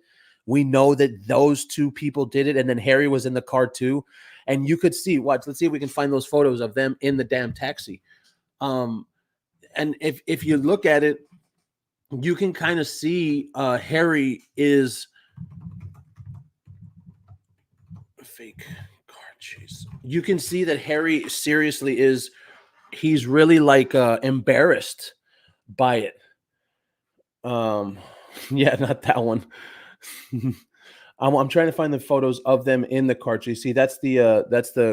we know that those two people did it. And then Harry was in the car too. And you could see, let's see if we can find those photos of them in the damn taxi. And if you look at it, you can kind of see Harry is fake car chase. You can see that Harry seriously he's really like embarrassed by it. Yeah, not that one. I'm trying to find the photos of them in the car chase. See, that's the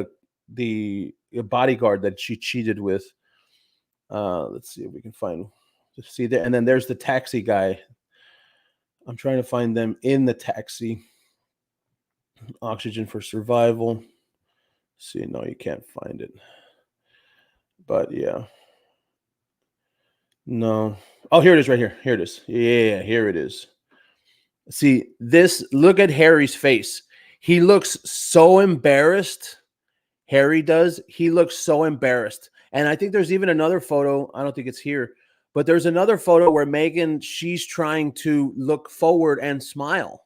bodyguard that she cheated with. Let's see if we can find. See there, and then there's the taxi guy. I'm trying to find them in the taxi. Oxygen for survival. See, no, you can't find it. But yeah. No. Oh, here it is right here. Here it is. Yeah, here it is. See, look at Harry's face. He looks so embarrassed. Harry does. He looks so embarrassed. And I think there's even another photo. I don't think it's here. But there's another photo where Meghan, she's trying to look forward and smile,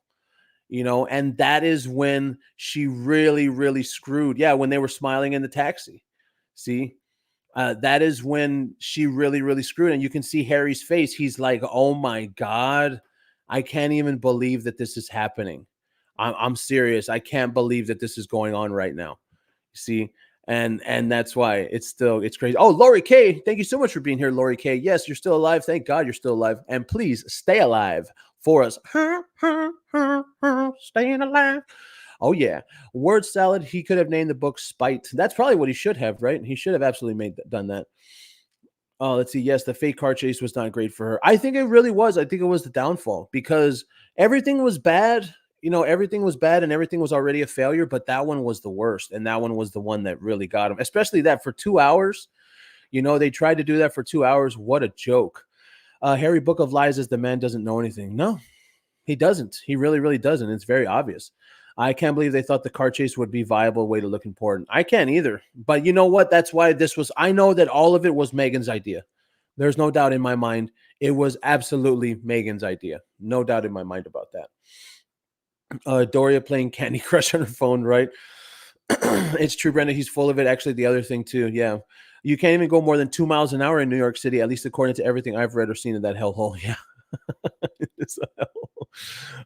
and that is when she really, really screwed. Yeah, when they were smiling in the taxi. See, that is when she really, really screwed. And you can see Harry's face. He's like, oh my God, I can't even believe that this is happening. I'm serious. I can't believe that this is going on right now. See? And that's why it's crazy. Oh, Lori K, thank you so much for being here, Lori K. Yes, you're still alive. Thank God you're still alive. And please stay alive for us. Staying alive. Oh, yeah. Word salad. He could have named the book Spite. That's probably what he should have, right? He should have absolutely done that. Oh, let's see. Yes, the fake car chase was not great for her. I think it really was. I think it was the downfall because everything was bad. everything was bad and everything was already a failure, but that one was the worst. And that one was the one that really got him, especially that for 2 hours. They tried to do that for 2 hours. What a joke. Harry Book of Lies is the man doesn't know anything. No, he doesn't. He really, really doesn't. It's very obvious. I can't believe they thought the car chase would be a viable way to look important. I can't either. But you know what? That's why I know that all of it was Meghan's idea. There's no doubt in my mind. It was absolutely Meghan's idea. No doubt in my mind about that. Doria playing Candy Crush on her phone, right? It's true, Brenda. He's full of it. Actually, the other thing too. Yeah. You can't even go more than 2 miles an hour in New York City, at least according to everything I've read or seen in that hellhole. Yeah.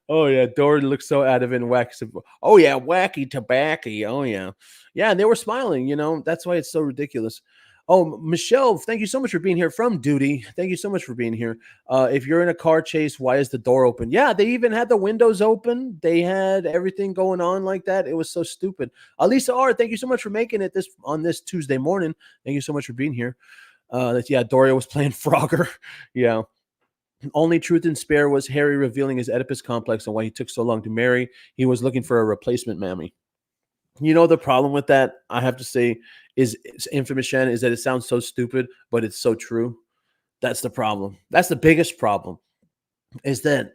Oh yeah, Dory looks so out of it and wacky. Oh yeah, wacky tobacco. Oh yeah, yeah. And they were smiling. That's why it's so ridiculous. Oh, Michelle, thank you so much for being here from duty. Thank you so much for being here. If you're in a car chase, why is the door open? Yeah, they even had the windows open. They had everything going on like that. It was so stupid. Lisa R, thank you so much for making it on this Tuesday morning. Thank you so much for being here. Yeah, Doria was playing Frogger. Yeah. Only truth and spare was Harry revealing his Oedipus complex and why he took so long to marry. He was looking for a replacement mammy. The problem with that, I have to say, is infamous, Shannon, is that it sounds so stupid, but it's so true. That's the problem. That's the biggest problem, is that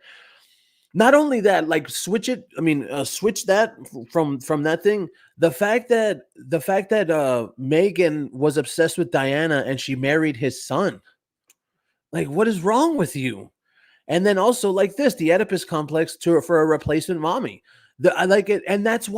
not only that, like switch that from that thing. The fact that Meghan was obsessed with Diana and she married his son. Like, what is wrong with you? And then also like this, the Oedipus complex for a replacement mommy. I like it. And that's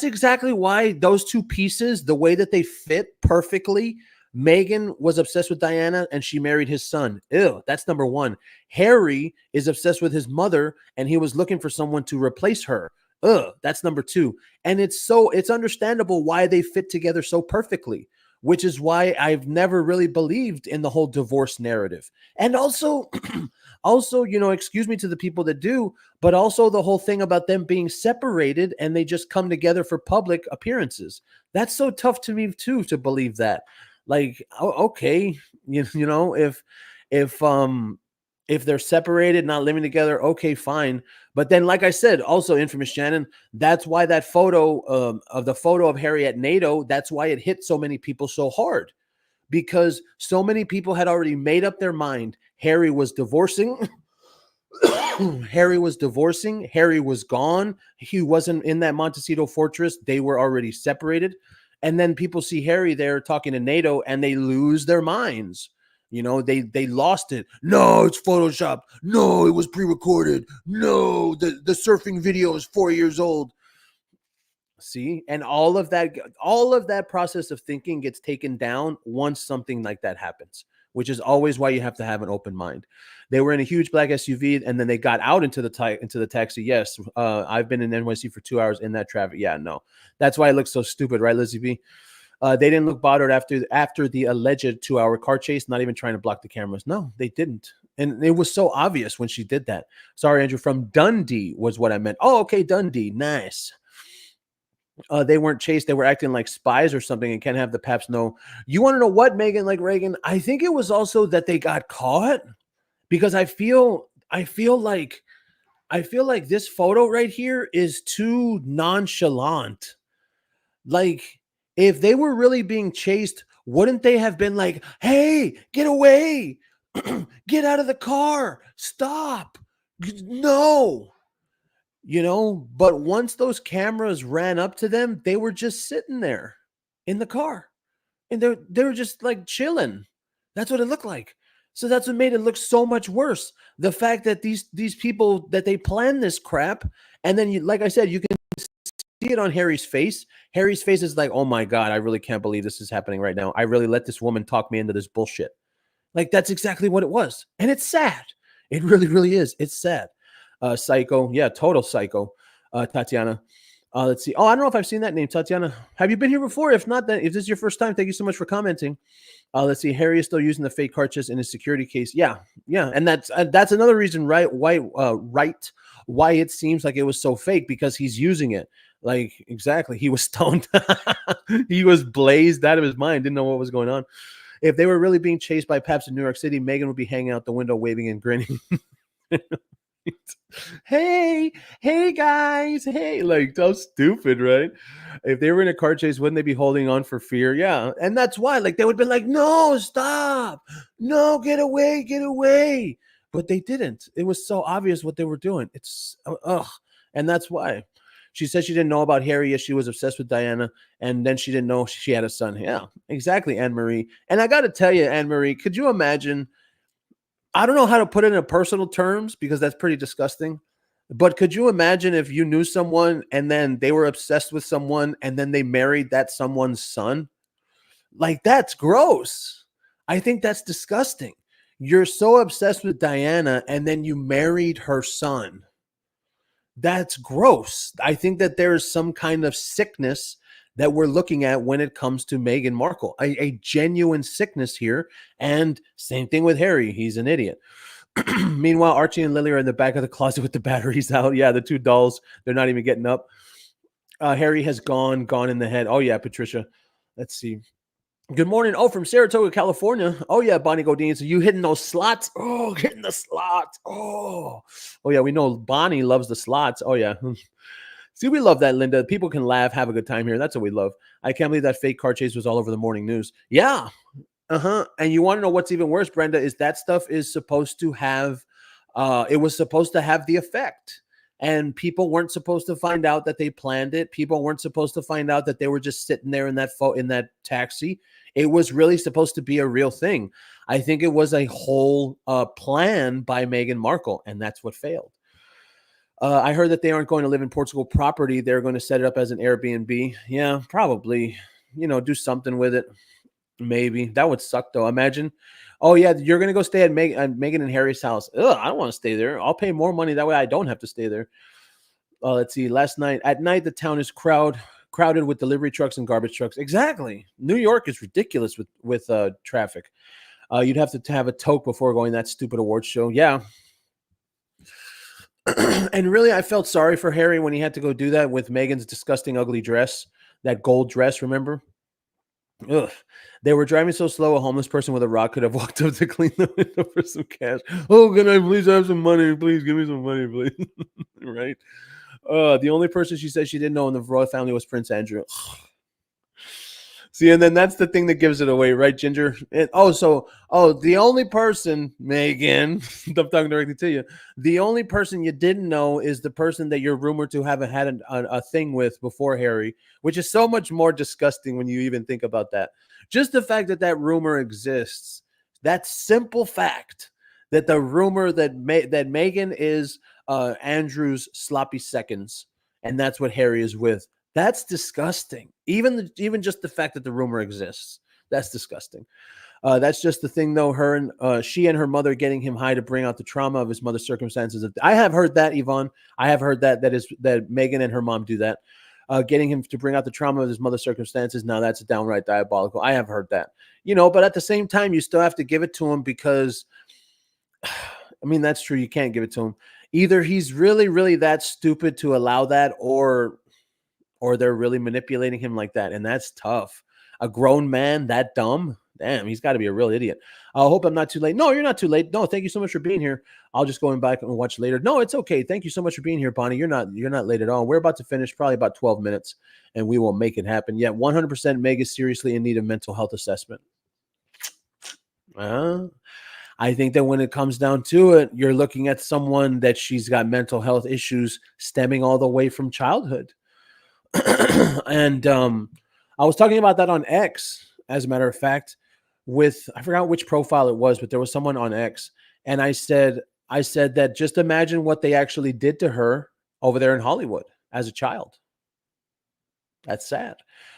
exactly why those two pieces, the way that they fit perfectly. Meghan was obsessed with Diana and she married his son. Ew, that's number one. Harry is obsessed with his mother and he was looking for someone to replace her. Ugh, that's number two. And it's understandable why they fit together so perfectly, which is why I've never really believed in the whole divorce narrative. And also, excuse me to the people that do, but also the whole thing about them being separated and they just come together for public appearances. That's so tough to me too, to believe that. Like, okay, if they're separated, not living together, okay, fine. But then, like I said, also infamous Shannon, that's why that photo of Harry at NATO, that's why it hit so many people so hard, because so many people had already made up their mind. Harry was divorcing. Harry was gone. He wasn't in that Montecito fortress. They were already separated. And then people see Harry there talking to NATO and they lose their minds. They lost it. No, it's Photoshopped. No, it was pre-recorded. No, the surfing video is 4 years old. See, and all of that process of thinking gets taken down once something like that happens, which is always why you have to have an open mind. They were in a huge black SUV and then they got out into the taxi. Yes, I've been in NYC for 2 hours in that traffic. Yeah, no, that's why it looks so stupid, right, Lizzie B? They didn't look bothered after the alleged 2-hour car chase, not even trying to block the cameras. No, they didn't. And it was so obvious when she did that. Sorry, Andrew, from Dundee was what I meant. Oh, okay, Dundee. Nice. They weren't chased. They were acting like spies or something and can't have the paps know. You want to know what, Meghan, like Reagan? I think it was also that they got caught, because I feel like this photo right here is too nonchalant. Like, if they were really being chased, wouldn't they have been like, hey, get away, get out of the car, stop, no, but once those cameras ran up to them, they were just sitting there in the car and they were just like chilling. That's what it looked like. So that's what made it look so much worse. The fact that these people, that they planned this crap, and then like I said, you can see it on Harry's face. Harry's face is like, oh my God, I really can't believe this is happening right now. I really let this woman talk me into this bullshit. Like, that's exactly what it was. And it's sad. It really, really is. It's sad. Psycho. Yeah, total psycho. Tatiana. Let's see. Oh, I don't know if I've seen that name, Tatiana. Have you been here before? If not, then if this is your first time, thank you so much for commenting. Let's see. Harry is still using the fake cartridge in his security case. Yeah, yeah, and that's another reason, right? Why it seems like it was so fake, because he's using it. Like, exactly. He was stoned. He was blazed out of his mind. Didn't know what was going on. If they were really being chased by paps in New York City, Meghan would be hanging out the window, waving and grinning. Hey, hey guys, hey, like so stupid, right? If they were in a car chase, wouldn't they be holding on for fear? Yeah, and that's why, like, they would be like, "No, stop! No, get away, get away!" But they didn't. It was so obvious what they were doing. It's ugh, and that's why. She said she didn't know about Harry as she was obsessed with Diana, and then she didn't know she had a son. Yeah, exactly, Anne Marie. And I got to tell you, Anne Marie, could you imagine? I don't know how to put it in personal terms because that's pretty disgusting. But could you imagine if you knew someone and then they were obsessed with someone and then they married that someone's son? Like, that's gross. I think that's disgusting. You're so obsessed with Diana and then you married her son. That's gross. I think that there's some kind of sickness that we're looking at when it comes to Meghan Markle, a genuine sickness here. And same thing with Harry. He's an idiot. Meanwhile, Archie and Lily are in the back of the closet with the batteries out. Yeah, the two dolls, they're not even getting up. Harry has gone in the head. Oh, yeah, Patricia. Let's see. Good morning. Oh, from Saratoga, California. Oh, yeah, Bonnie Godin. So you hitting those slots? Oh, hitting the slots. Oh, yeah, we know Bonnie loves the slots. Oh, yeah. See, we love that, Linda. People can laugh, have a good time here. That's what we love. I can't believe that fake car chase was all over the morning news. Yeah. Uh-huh. And you want to know what's even worse, Brenda, is that stuff is supposed to have it was supposed to have the effect. And people weren't supposed to find out that they planned it. People weren't supposed to find out that they were just sitting there in that taxi. It was really supposed to be a real thing. I think it was a whole plan by Meghan Markle, and that's what failed. I heard that they aren't going to live in Portugal property. They're going to set it up as an Airbnb. Yeah, probably. Do something with it. Maybe. That would suck, though. Imagine. Oh, yeah, you're going to go stay at Meghan and Harry's house. Ugh, I don't want to stay there. I'll pay more money. That way I don't have to stay there. Let's see. At night, the town is crowded with delivery trucks and garbage trucks. Exactly. New York is ridiculous with traffic. You'd have to have a toke before going that stupid awards show. Yeah. And really, I felt sorry for Harry when he had to go do that with Meghan's disgusting, ugly dress, that gold dress, remember? Ugh. They were driving so slow, a homeless person with a rock could have walked up to clean the window for some cash. Oh, can I please have some money? Please give me some money, please. Right? The only person she said she didn't know in the royal family was Prince Andrew. See, and then that's the thing that gives it away, right, Ginger? The only person, Meghan, I'm talking directly to you. The only person you didn't know is the person that you're rumored to have had a thing with before Harry, which is so much more disgusting when you even think about that. Just the fact that rumor exists, that simple fact that the rumor that Meghan is Andrew's sloppy seconds, and that's what Harry is with. That's disgusting. Even just the fact that the rumor exists, that's disgusting. That's just the thing, though. She and her mother getting him high to bring out the trauma of his mother's circumstances. I have heard that, Yvonne. I have heard that Meghan and her mom do that, getting him to bring out the trauma of his mother's circumstances. Now that's downright diabolical. I have heard that, but at the same time, you still have to give it to him because, I mean, that's true. You can't give it to him. Either he's really, really that stupid to allow that, or they're really manipulating him like that. And that's tough. A grown man that dumb? Damn, he's got to be a real idiot. I hope I'm not too late. No, you're not too late. No, thank you so much for being here. I'll just go back and watch later. No, it's okay. Thank you so much for being here, Bonnie. You're not late at all. We're about to finish probably about 12 minutes, and we will make it happen. Yeah, 100% Meg is seriously in need of mental health assessment. I think that when it comes down to it, you're looking at someone that she's got mental health issues stemming all the way from childhood. And I was talking about that on X, as a matter of fact, I forgot which profile it was, but there was someone on X, and I said that just imagine what they actually did to her over there in Hollywood as a child. That's sad.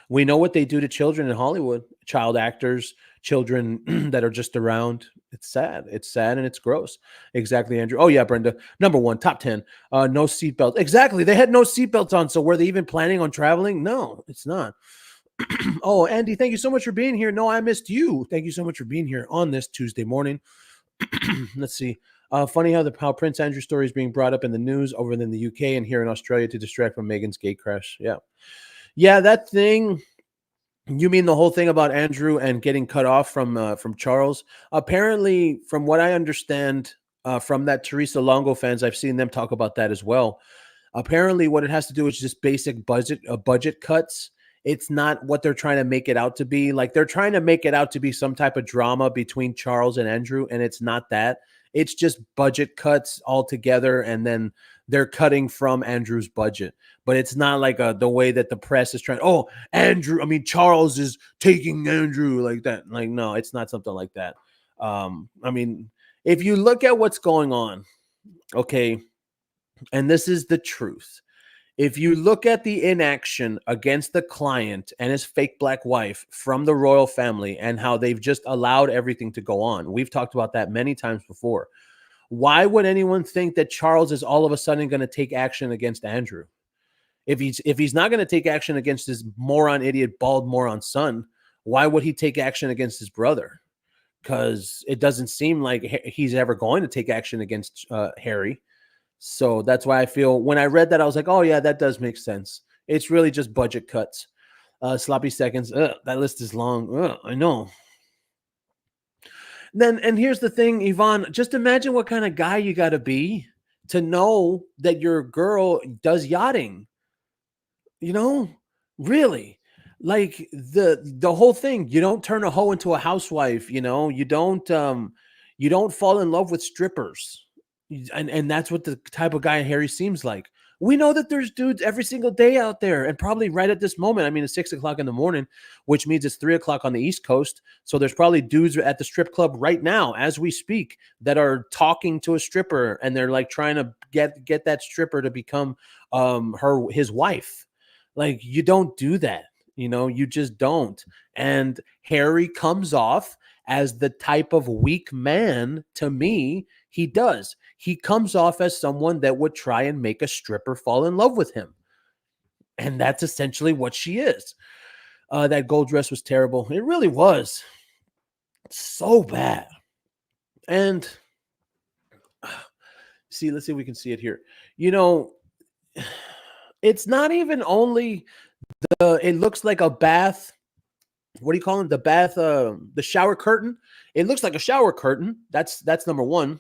We know what they do to children in Hollywood, child actors, children that are just around. It's sad. It's sad and it's gross. Exactly, Andrew. Oh, yeah, Brenda. Number one, top 10. No seatbelts. Exactly. They had no seatbelts on. So were they even planning on traveling? No, it's not. Oh, Andy, thank you so much for being here. No, I missed you. Thank you so much for being here on this Tuesday morning. Let's see. Funny how Prince Andrew's story is being brought up in the news over in the UK and here in Australia to distract from Meghan's gate crash. Yeah. Yeah, that thing. You mean the whole thing about Andrew and getting cut off from Charles? Apparently, from what I understand, from that Teresa Longo fans. I've seen them talk about that as well. Apparently, what it has to do is just basic budget cuts. It's not what they're trying to make it out to be. Like, they're trying to make it out to be some type of drama between Charles and Andrew, and it's not that. It's just budget cuts altogether, and then they're cutting from Andrew's budget. But it's not like the way that the press is trying. Oh, Charles is taking Andrew like that. Like, no, it's not something like that. If you look at what's going on, okay, and this is the truth. If you look at the inaction against the client and his fake black wife from the royal family and how they've just allowed everything to go on, we've talked about that many times before. Why would anyone think that Charles is all of a sudden going to take action against Andrew? If he's not going to take action against his moron, idiot, bald moron son, why would he take action against his brother? Because it doesn't seem like he's ever going to take action against Harry. So that's why I feel when I read that, I was like, oh, yeah, that does make sense. It's really just budget cuts. Sloppy seconds. That list is long. I know. And here's the thing, Yvonne, just imagine what kind of guy you got to be to know that your girl does yachting. Really. Like the whole thing, you don't turn a hoe into a housewife, you don't fall in love with strippers. And that's what the type of guy Harry seems like. We know that there's dudes every single day out there, and probably right at this moment. It's 6 o'clock in the morning, which means it's 3 o'clock on the East Coast. So there's probably dudes at the strip club right now as we speak that are talking to a stripper, and they're like trying to get that stripper to become his wife. Like, you don't do that. You just don't. And Harry comes off as the type of weak man to me. He does. He comes off as someone that would try and make a stripper fall in love with him. And that's essentially what she is. That gold dress was terrible. It really was. So bad. And let's see if we can see it here. It's not even only it looks like a bath. What do you call it? The bath, the shower curtain. It looks like a shower curtain. That's number one.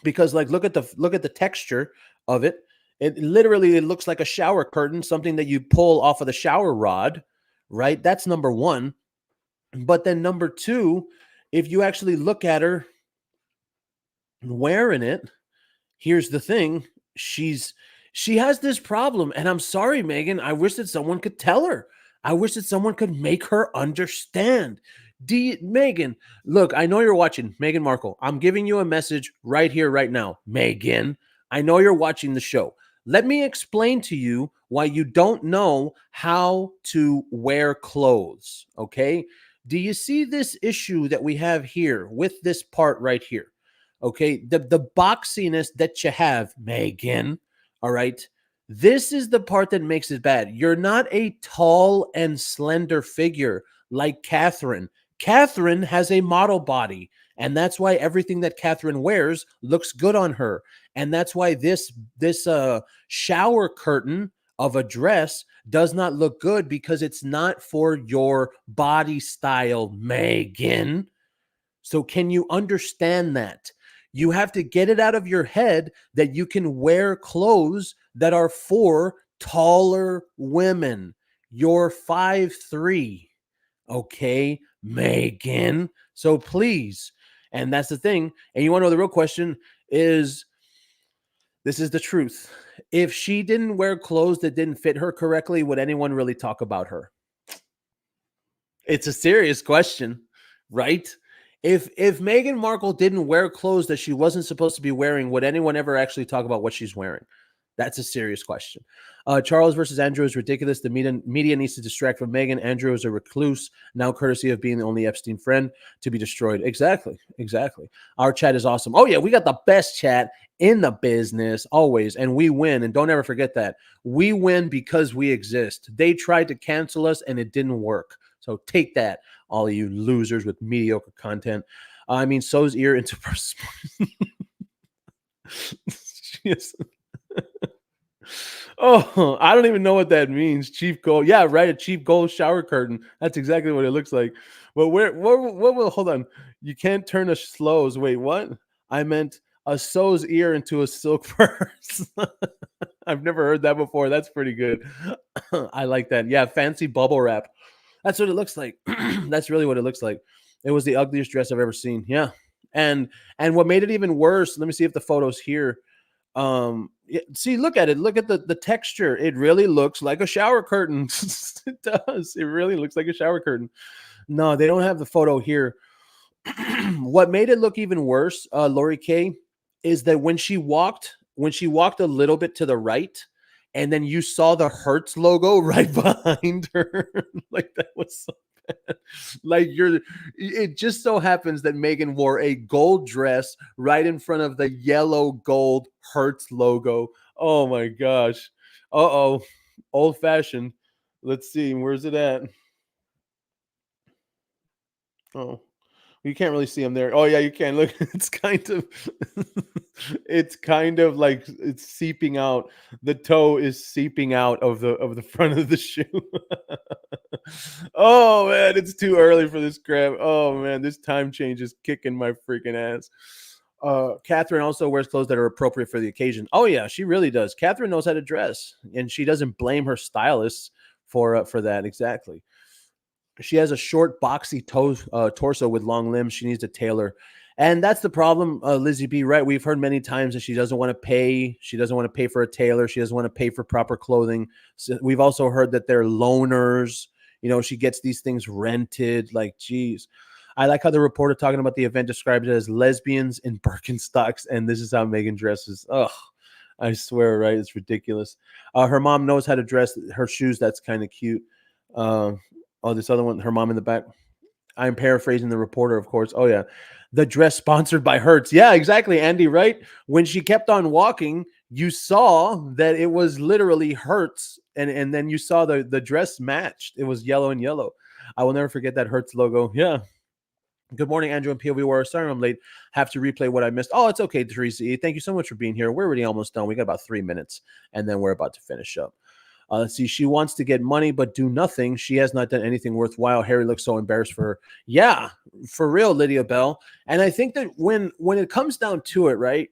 Because look at the texture of it. It looks like a shower curtain, something that you pull off of the shower rod, right? That's number one. But then number two, if you actually look at her wearing it, here's the thing. She has this problem, and I'm sorry, Meghan. I wish that someone could tell her. I wish that someone could make her understand. Meghan, look, I know you're watching. Meghan Markle, I'm giving you a message right here, right now. Meghan, I know you're watching the show. Let me explain to you why you don't know how to wear clothes, okay? Do you see this issue that we have here with this part right here? Okay, the boxiness that you have, Meghan, all right? This is the part that makes it bad. You're not a tall and slender figure like Catherine. Catherine has a model body, and that's why everything that Catherine wears looks good on her. And that's why this shower curtain of a dress does not look good, because it's not for your body style, Meghan. So can you understand that? You have to get it out of your head that you can wear clothes that are for taller women. You're 5'3", okay, Meghan? So please, and that's the thing. And you want to know the real question is, this is the truth. If she didn't wear clothes that didn't fit her correctly, would anyone really talk about her? It's a serious question, right? If Meghan Markle didn't wear clothes that she wasn't supposed to be wearing, would anyone ever actually talk about what she's wearing? That's a serious question. Charles versus Andrew is ridiculous. The media needs to distract from Meghan. Andrew is a recluse, now courtesy of being the only Epstein friend to be destroyed. Exactly. Our chat is awesome. Oh, yeah, we got the best chat in the business, always, and we win. And don't ever forget that. We win because we exist. They tried to cancel us, and it didn't work. So take that, all of you losers with mediocre content. So's ear into yes. Oh, I don't even know what that means. Cheap gold. Yeah, right. A cheap gold shower curtain. That's exactly what it looks like. But what will, hold on. You can't turn a slows. Wait, what? I meant a sow's ear into a silk purse. I've never heard that before. That's pretty good. I like that. Yeah, fancy bubble wrap. That's what it looks like. That's really what it looks like. It was the ugliest dress I've ever seen. Yeah. And what made it even worse, let me see if the photo's here. See, look at it. Look at the texture. It really looks like a shower curtain. It does. It really looks like a shower curtain. No, they don't have the photo here. What made it look even worse, Lori K, is that when she walked a little bit to the right, and then you saw the Hertz logo right behind her. Like that was so bad. Like it just so happens that Meghan wore a gold dress right in front of the yellow gold Hertz logo. Oh my gosh. Uh-oh. Old fashioned. Let's see. Where's it at? Oh. You can't really see them there. Oh yeah, you can. Look, it's kind of it's kind of like it's seeping out. The toe is seeping out of the front of the shoe. Oh man, it's too early for this crap. Oh man, this time change is kicking my freaking ass. Catherine also wears clothes that are appropriate for the occasion. Oh yeah, she really does. Catherine knows how to dress, and she doesn't blame her stylists for that. Exactly. She has a short, boxy torso with long limbs. She needs a tailor. And that's the problem, Lizzie B, right? We've heard many times that she doesn't want to pay. She doesn't want to pay for a tailor. She doesn't want to pay for proper clothing. So we've also heard that they're loners. You know, she gets these things rented. Like, geez. I like how the reporter talking about the event described it as lesbians in Birkenstocks. And this is how Meghan dresses. Ugh. I swear, right? It's ridiculous. Her mom knows how to dress her shoes. That's kind of cute. Oh, this other one, her mom in the back. I'm paraphrasing the reporter, of course. Oh, yeah. The dress sponsored by Hertz. Yeah, exactly, Andy, right? When she kept on walking, you saw that it was literally Hertz, and then you saw the dress matched. It was yellow and yellow. I will never forget that Hertz logo. Yeah. Good morning, Andrew and POV War. Sorry I'm late. Have to replay what I missed. Oh, it's okay, Teresa E. Thank you so much for being here. We're already almost done. We got about 3 minutes, and then we're about to finish up. Let's see. She wants to get money but do nothing. She has not done anything worthwhile. Harry looks so embarrassed for her. Yeah, for real, Lydia Bell. And I think that when it comes down to it, right,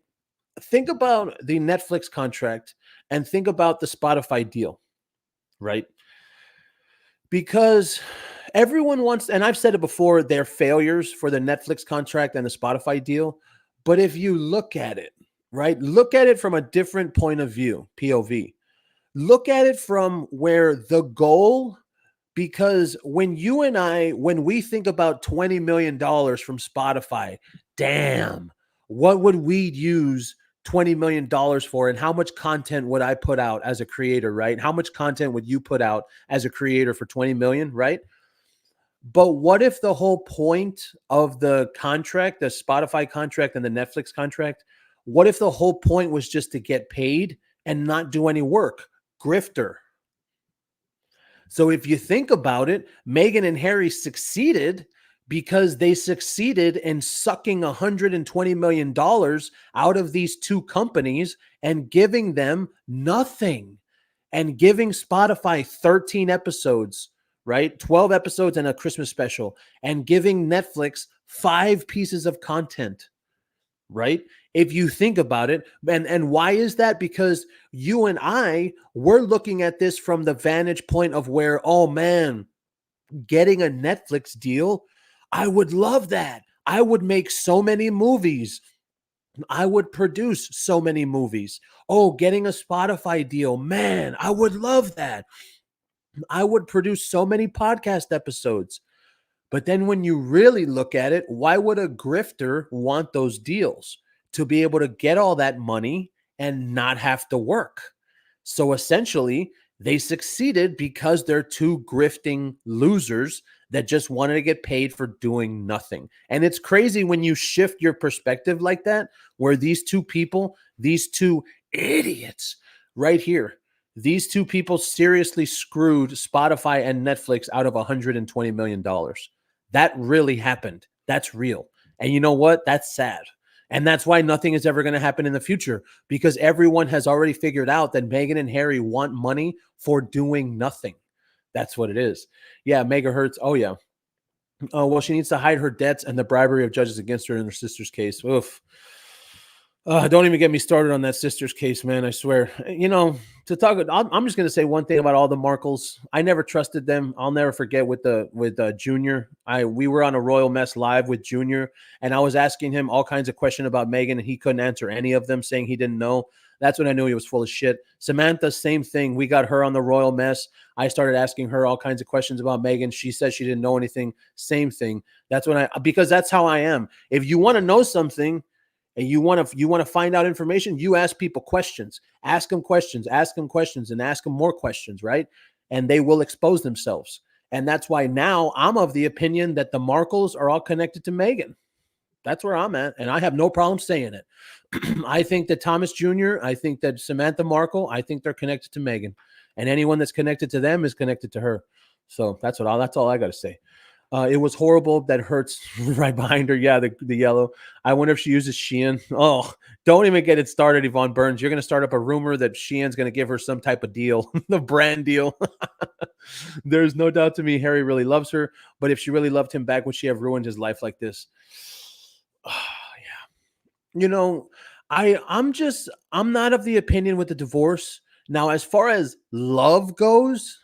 think about the Netflix contract and think about the Spotify deal, right? Because everyone wants, and I've said it before, they're failures for the Netflix contract and the Spotify deal. But if you look at it, right, look at it from a different point of view, POV. Look at it from where the goal, because when we think about $20 million from Spotify, damn, what would we use $20 million for? And how much content would I put out as a creator, right? How much content would you put out as a creator for 20 million, right? But what if the whole point of the contract, the Spotify contract and the Netflix contract, what if the whole point was just to get paid and not do any work? Grifter. So if you think about it, Meghan and Harry succeeded because they succeeded in sucking $120 million out of these two companies and giving them nothing, and giving Spotify 13 episodes, right? 12 episodes and a Christmas special, and giving Netflix 5 pieces of content, right? If you think about it. And why is that? Because you and I, we're looking at this from the vantage point of where, oh man, getting a Netflix deal, I would love that. I would make so many movies. I would produce so many movies. Oh, getting a Spotify deal, man, I would love that. I would produce so many podcast episodes. But then when you really look at it, why would a grifter want those deals? To be able to get all that money and not have to work. So essentially, they succeeded because they're two grifting losers that just wanted to get paid for doing nothing. And it's crazy when you shift your perspective like that, where these two people, these two idiots right here, these two people seriously screwed Spotify and Netflix out of $120 million. That really happened. That's real. And you know what? That's sad. And that's why nothing is ever going to happen in the future, because everyone has already figured out that Meghan and Harry want money for doing nothing. That's what it is. Yeah, megahertz. Oh, yeah. Oh, well, she needs to hide her debts and the bribery of judges against her in her sister's case. Oof. Don't even get me started on that sister's case, man. I swear. To talk, I'm just gonna say one thing about all the Markles. I never trusted them. I'll never forget with Junior. We were on a Royal Mess live with Junior, and I was asking him all kinds of questions about Meghan, and he couldn't answer any of them, saying he didn't know. That's when I knew he was full of shit. Samantha, same thing. We got her on the Royal Mess. I started asking her all kinds of questions about Meghan. She said she didn't know anything. Same thing. That's when because that's how I am. If you want to know something, and you want to find out information, you ask people questions, ask them questions, and ask them more questions, right? And they will expose themselves. And that's why now I'm of the opinion that the Markles are all connected to Meghan. That's where I'm at, and I have no problem saying it. I think that Thomas Jr., I think that Samantha Markle, I think they're connected to Meghan, and anyone that's connected to them is connected to her. So that's all I got to say. It was horrible. That hurts right behind her. Yeah, the yellow. I wonder if she uses Shein. Oh, don't even get it started, Yvonne Burns. You're going to start up a rumor that Shein's going to give her some type of deal, the brand deal. There's no doubt to me Harry really loves her, but if she really loved him back, would she have ruined his life like this? Yeah. I'm not of the opinion with the divorce. Now, as far as love goes,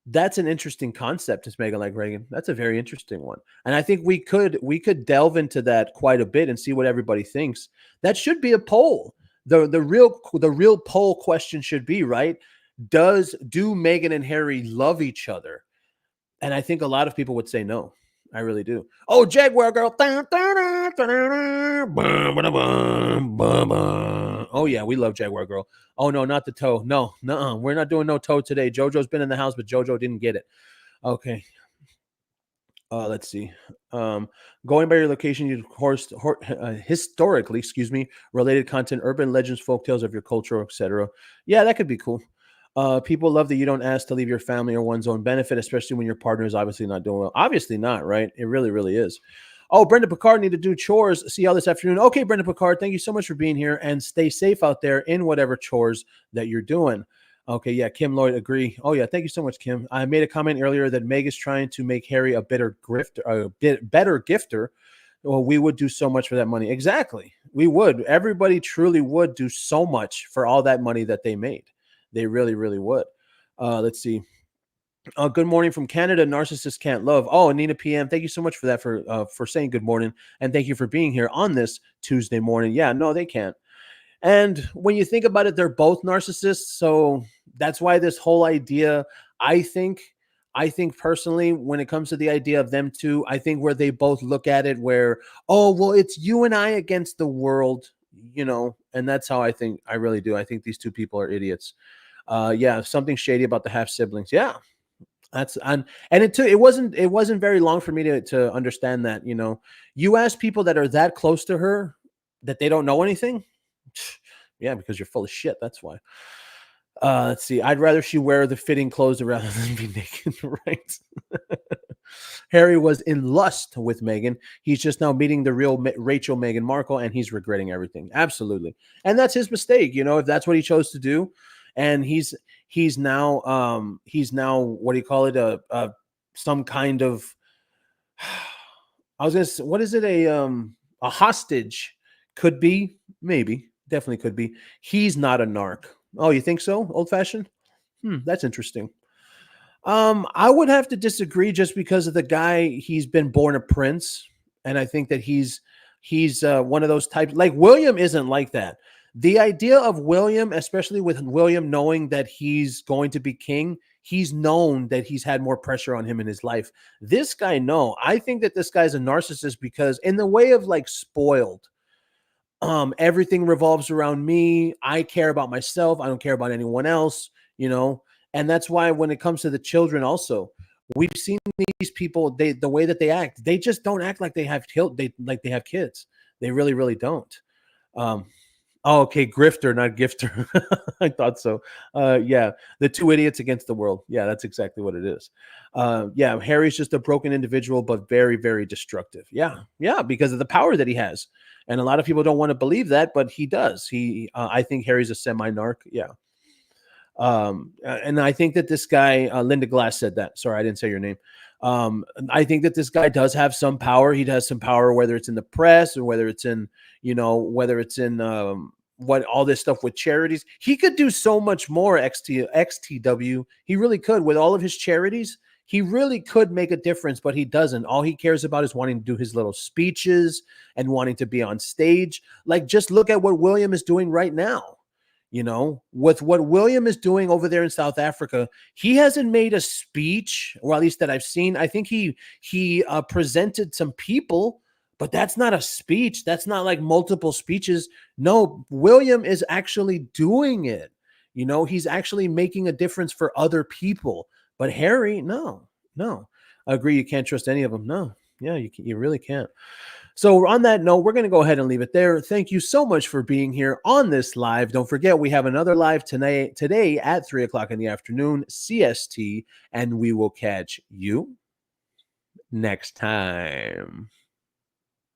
that's an interesting concept, as Meghan like Reagan. That's a very interesting one. And I think we could delve into that quite a bit and see what everybody thinks. That should be a poll. The real poll question should be, right? Do Meghan and Harry love each other? And I think a lot of people would say no. I really do. Oh, Jaguar girl. Oh, yeah, we love Jaguar girl. Oh, no, not the toe. No, we're not doing no toe today. JoJo's been in the house, but JoJo didn't get it. Okay. Let's see. Going by your location, you historically, related content, urban legends, folktales of your culture, etc. Yeah, that could be cool. People love that you don't ask to leave your family or one's own benefit, especially when your partner is obviously not doing well. Obviously not, right? It really, really is. Oh, Brenda Picard need to do chores. See y'all this afternoon. Okay, Brenda Picard, thank you so much for being here, and stay safe out there in whatever chores that you're doing. Okay, yeah, Kim Lloyd, agree. Oh, yeah, thank you so much, Kim. I made a comment earlier that Meg is trying to make Harry a better gifter. Well, we would do so much for that money. Exactly. We would. Everybody truly would do so much for all that money that they made. They really, really would. Let's see. Good morning from Canada. Narcissists can't love. Oh, Nina PM. Thank you so much for that, for saying good morning. And thank you for being here on this Tuesday morning. Yeah, no, they can't. And when you think about it, they're both narcissists. So that's why this whole idea, I think personally, when it comes to the idea of them two, I think where they both look at it where, oh, well, it's you and I against the world, and that's how I really do. I think these two people are idiots. Yeah, something shady about the half siblings. Yeah. And it wasn't very long for me to understand that, you ask people that are that close to her that they don't know anything. Yeah, because you're full of shit. That's why. Let's see. I'd rather she wear the fitting clothes rather than be naked, right? Harry was in lust with Meghan. He's just now meeting the real Rachel Meghan Markle, and he's regretting everything. Absolutely. And that's his mistake, if that's what he chose to do. And he's now what do you call it? Some kind of I was gonna say, what is it? A hostage. Could be, maybe, definitely could be. He's not a narc. Oh, you think so? Old fashioned? That's interesting. I would have to disagree just because of the guy. He's been born a prince, and I think that he's one of those types. Like William isn't like that. The idea of William, especially with William knowing that he's going to be king, he's known that he's had more pressure on him in his life. This guy, no. I think that this guy's a narcissist because in the way of like spoiled, everything revolves around me. I care about myself. I don't care about anyone else, and that's why when it comes to the children also, we've seen these people, the way that they act, they just don't act like they have kids. They really, really don't. Oh, okay, grifter, not gifter. I thought so. Yeah, the two idiots against the world. Yeah, that's exactly what it is. Yeah, Harry's just a broken individual, but very, very destructive. Yeah, because of the power that he has. And a lot of people don't want to believe that, but he does. I think Harry's a semi-narc. Yeah. And I think that this guy, Linda Glass said that. Sorry, I didn't say your name. I think that this guy does have some power. He has some power, whether it's in the press or whether it's in, whether it's in what all this stuff with charities. He could do so much more. XTW. He really could with all of his charities. He really could make a difference, but he doesn't. All he cares about is wanting to do his little speeches and wanting to be on stage. Like, just look at what William is doing right now. With what William is doing over there in South Africa, he hasn't made a speech, or at least that I've seen. I think he presented some people, but that's not a speech. That's not like multiple speeches. No, William is actually doing it. He's actually making a difference for other people. But Harry, no. I agree. You can't trust any of them. No. Yeah, you really can't. So on that note, we're going to go ahead and leave it there. Thank you so much for being here on this live. Don't forget, we have another live today at 3 o'clock in the afternoon, CST, and we will catch you next time.